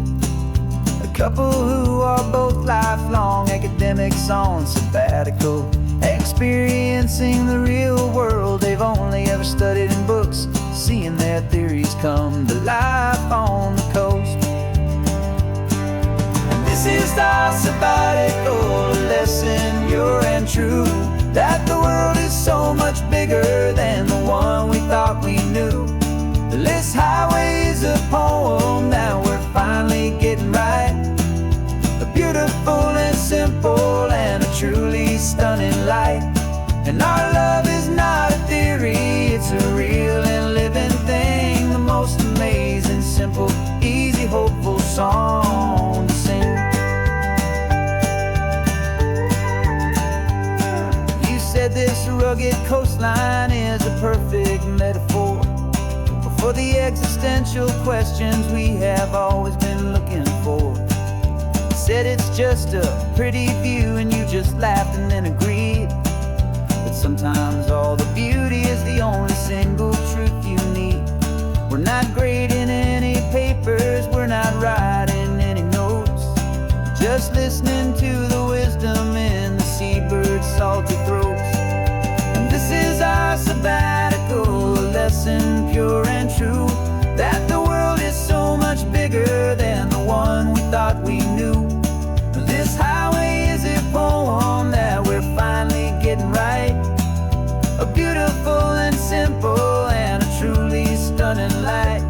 [SPEAKER 1] a couple who are both lifelong academics on sabbatical, experiencing the real world they've only ever studied in books, seeing their theories come to life on the coast. And this is our sabbatical lesson, pure and true, that the world is so much bigger than the one we thought we knew. This highway is a poem, now we're finally getting right, a beautiful light. And our love is not a theory, it's a real and living thing. The most amazing, simple, easy, hopeful song to sing. You said this rugged coastline is a perfect metaphor for the existential questions we have always been looking for. Said it's just a pretty view and you just laughed and then agreed. But sometimes all the beauty is the only single truth you need. We're not grading any papers, we're not writing any notes, just listening to the wisdom in the seabird's salty throats. And this is our sabbatical, a lesson pure and true, that the world is so much bigger than the one we thought we knew. This highway is a poem that we're finally getting right, a beautiful and simple and a truly stunning light.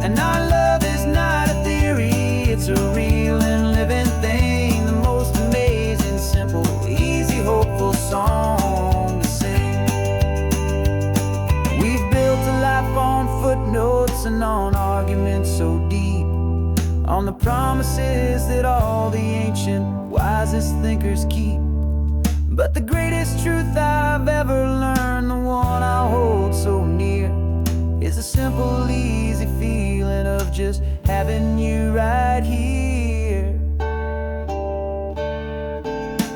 [SPEAKER 1] And our love is not a theory, it's a real and living thing. The most amazing, simple, easy, hopeful song to sing. We've built a life on footnotes and on arguments so deep, on the promises that all the ancient, wisest thinkers keep. But the greatest truth I've ever learned, the one I hold so near, is a simple, easy feeling of just having you right here.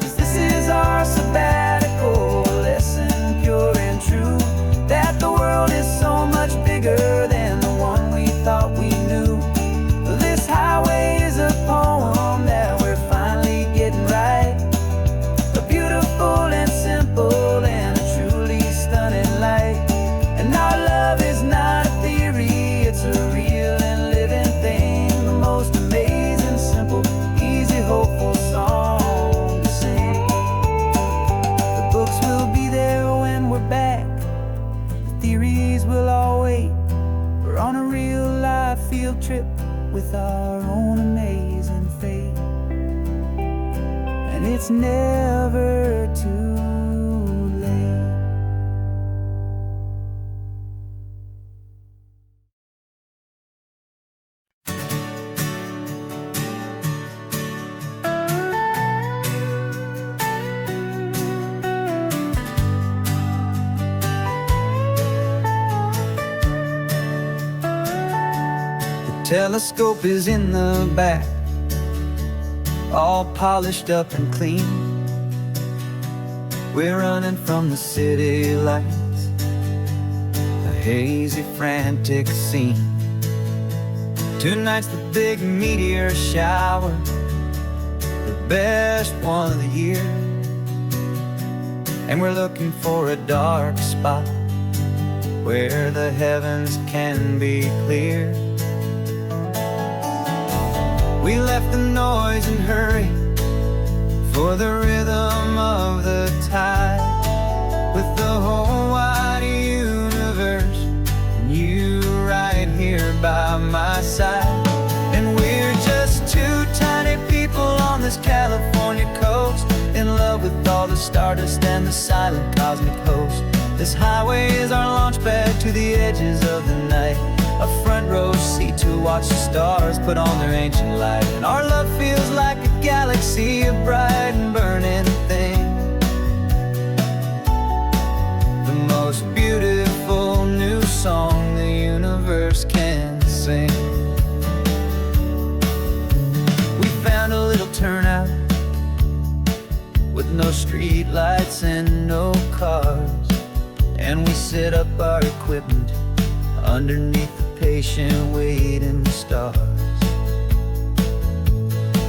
[SPEAKER 1] 'Cause this is our sabbatical, lesson pure and true, that the world is so much bigger than the one we thought we knew. This highway is a poem that we're finally getting right, a beautiful and simple and a truly stunning light. And our love is not a theory, it's a real and living thing. The most amazing, simple, easy, hopeful song to sing. The books will be there when we're back, the theories will all wait. We're on a real life field trip with our own amazing fate, and it's never too late. The telescope is in the back, all polished up and clean. We're running from the city lights, a hazy, frantic scene. Tonight's the big meteor shower, the best one of the year. And we're looking for a dark spot where the heavens can be clear. We left the noise and hurry for the rhythm of the tide, with the whole wide universe and you right here by my side. And we're just two tiny people on this California coast, in love with all the stardust and the silent cosmic host. This highway is our launch pad to the edges of the night, a front row seat to watch the stars put on their ancient light. And our love feels like a galaxy, a bright and burning thing, the most beautiful new song the universe can sing. We found a little turnout with no street lights and no cars, and we set up our equipment underneath the patient waiting stars.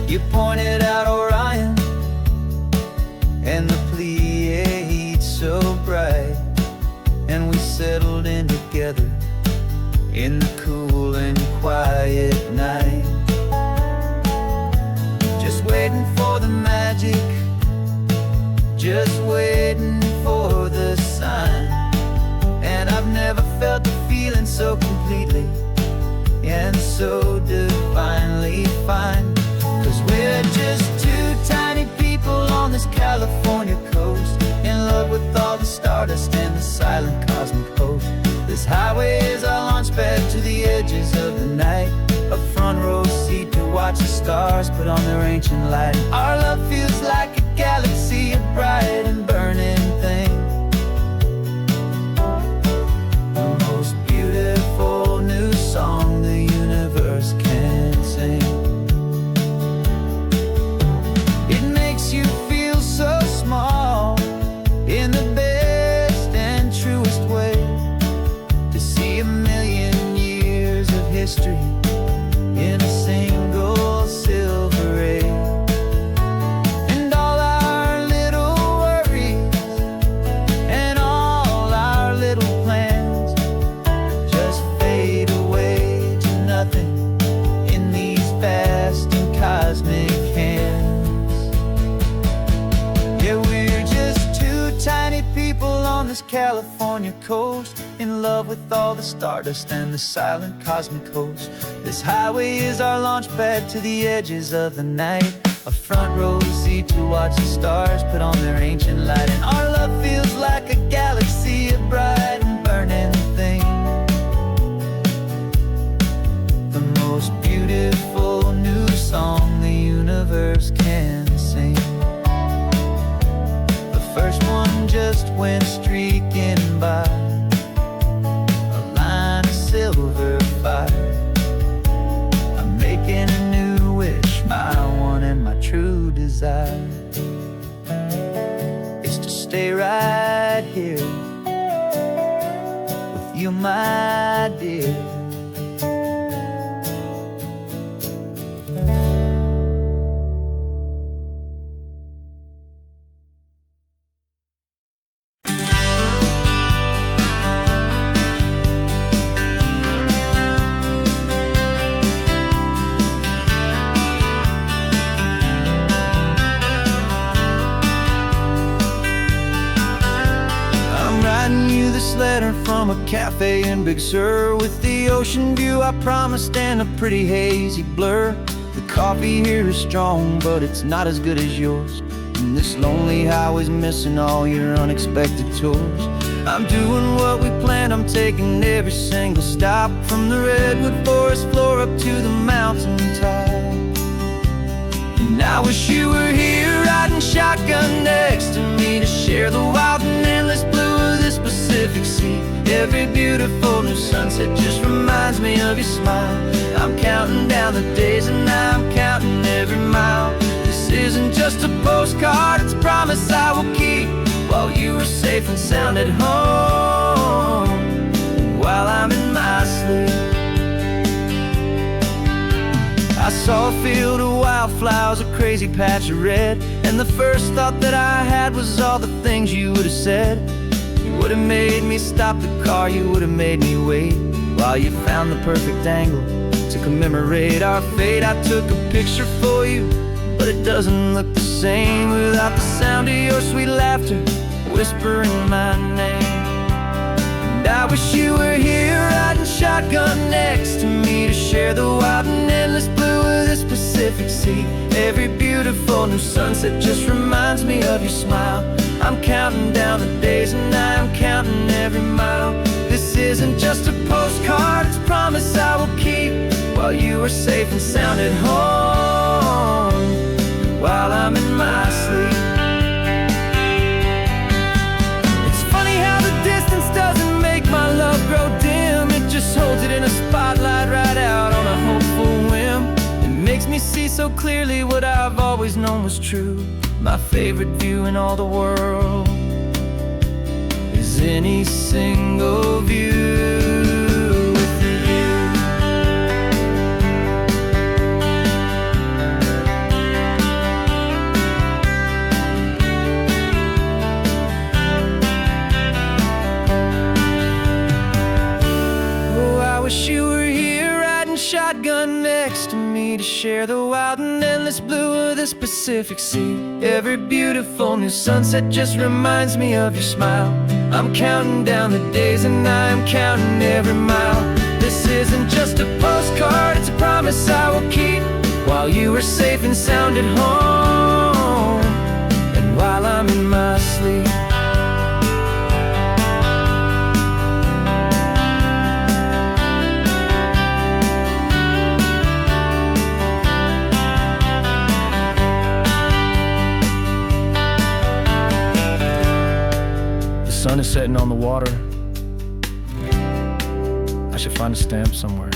[SPEAKER 1] You pointed out Orion and the Pleiades so bright, and we settled in together in the cool and quiet night, just waiting for the magic, just waiting for the sign. And I've never felt the feeling so completely and so divinely fine. 'Cause we're just two tiny people on this California coast, in silent cosmic coast. This highway is our launch pad to the edges of the night, a front row seat to watch the stars put on their ancient light. Our love feels like a galaxy, a bright and burning thing, the most beautiful new song the universe can sing. It makes you feel so small in the best and truest way, to see a million years of history in a single silver ray. And all our little worries and all our little plans just fade away to nothing in these vast and cosmic hands. Yeah, we're just two tiny people on this California coast, in love with all the stardust and the silent cosmic host. This highway is our launch pad to the edges of the night, a front row seat to watch the stars put on their ancient light. And our love feels like a galaxy, a bright and burning thing, the most beautiful new song the universe can sing. The first one just went streaking by, a line of silver fire. I'm making a new wish, my one and my true desire is to stay right here with you, my dear. Letter from a cafe in Big Sur, with the ocean view I promised and a pretty hazy blur. The coffee here is strong, but it's not as good as yours, and this lonely highway's missing all your unexpected tours. I'm doing what we planned, I'm taking every single stop, from the redwood forest floor up to the mountain top. And I wish you were here riding shotgun next to me, to share the wild and endless blue of this Pacific Sea. Every beautiful new sunset just reminds me of your smile. I'm counting down the days and I'm counting every mile. This isn't just a postcard, it's a promise I will keep, while you are safe and sound at home, and while I'm in my sleep. I saw a field of wildflowers, a crazy patch of red, and the first thought that I had was all the things you would have said. You would have made me stop the car, you would have made me wait, while you found the perfect angle to commemorate our fate. I took a picture for you, but it doesn't look the same without the sound of your sweet laughter whispering my name. And I wish you were here riding shotgun next to me, to share the wild and endless blue of this Pacific Sea. Every beautiful new sunset just reminds me of your smile. I'm counting down the days and I'm counting every mile. This isn't just a postcard, it's a promise I will keep, while you are safe and sound at home, while I'm in my sleep. It's funny how the distance doesn't make my love grow dim, it just holds it in a spotlight right out on a hopeful whim. It makes me see so clearly what I've always known was true. My favorite view in all the world is any single view with you. Oh, I wish you were here riding shotgun next to me, to share the wild and endless blue of this Pacific Sea. Every beautiful new sunset just reminds me of your smile. I'm counting down the days and I'm counting every mile. This isn't just a postcard, it's a promise I will keep, while you are safe and sound at home, and while I'm in my sleep. setting on the water. I should find a stamp somewhere.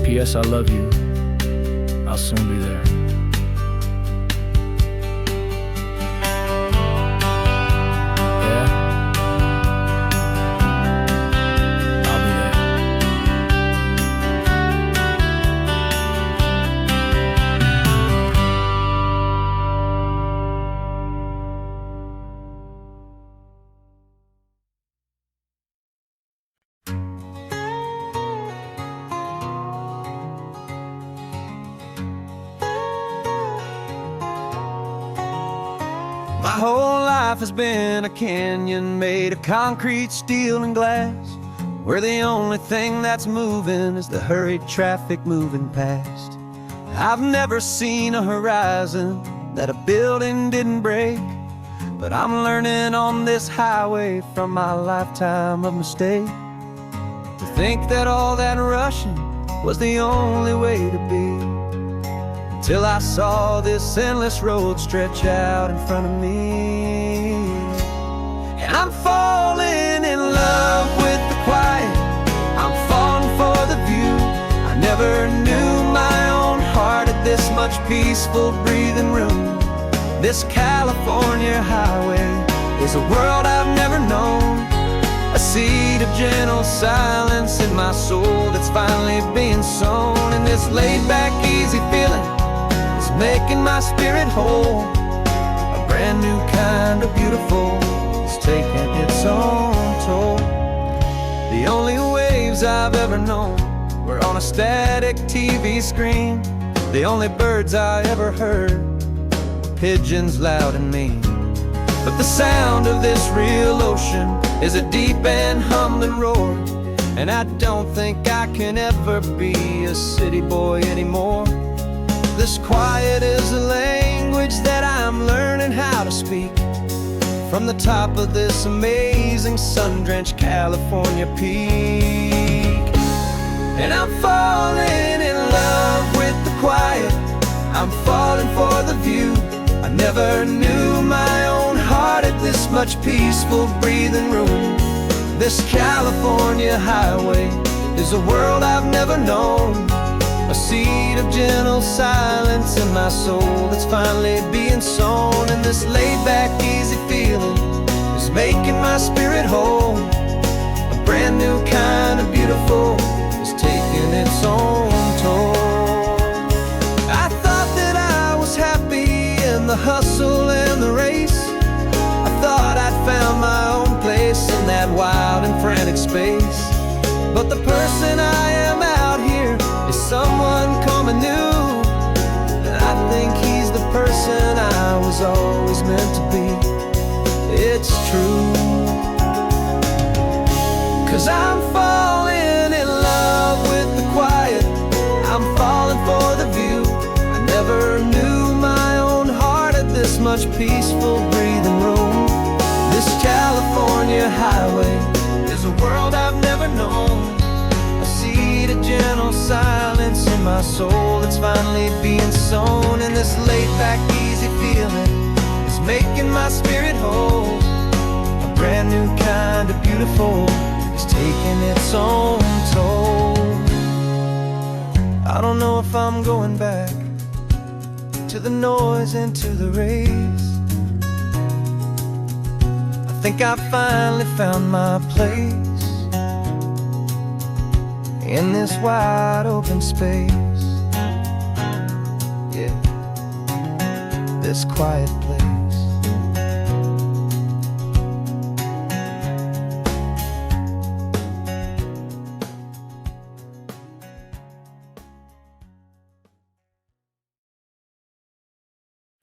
[SPEAKER 1] P.S. I love you. I'll soon be there. Yeah? I'll be there. My whole life has been a canyon made of concrete, steel, and glass, where the only thing that's moving is the hurried traffic moving past. I've never seen a horizon that a building didn't break, but I'm learning on this highway from my lifetime of mistake to think that all that rushing was the only way to be. Till I saw this endless road stretch out in front of me. And I'm falling in love with the quiet, I'm falling for the view. I never knew my own heart had this much peaceful breathing room. This California highway is a world I've never known, a seed of gentle silence in my soul that's finally being sown. And this laid-back, easy feeling making my spirit whole. A brand new kind of beautiful is taking its own toll. The only waves I've ever known were on a static TV screen. The only birds I ever heard were pigeons loud and mean. But the sound of this real ocean is a deep and humbling roar, and I don't think I can ever be a city boy anymore. This quiet is a language that I'm learning how to speak from the top of this amazing sun-drenched California peak. And I'm falling in love with the quiet, I'm falling for the view. I never knew my own heart had this much peaceful breathing room. This California highway is a world I've never known, a seed of gentle silence in my soul that's finally being sown. And this laid-back, easy feeling is making my spirit whole. A brand new kind of beautiful is taking its own toll. I thought that I was happy in the hustle and the race. I thought I'd found my own place in that wild and frantic space. But the person I am out here is someone coming new, and I think he's the person I was always meant to be. It's true, 'cause I'm falling in love with the quiet, I'm falling for the view. I never knew my own heart had this much peaceful breathing room. This California highway is a world I've never known, a seed of gentle silence in my soul that's finally being sown. And this laid-back, easy feeling is making my spirit whole. A brand new kind of beautiful is taking its own toll. I don't know if I'm going back to the noise and to the race. I think I finally found my place in this wide open space, yeah, this quiet place.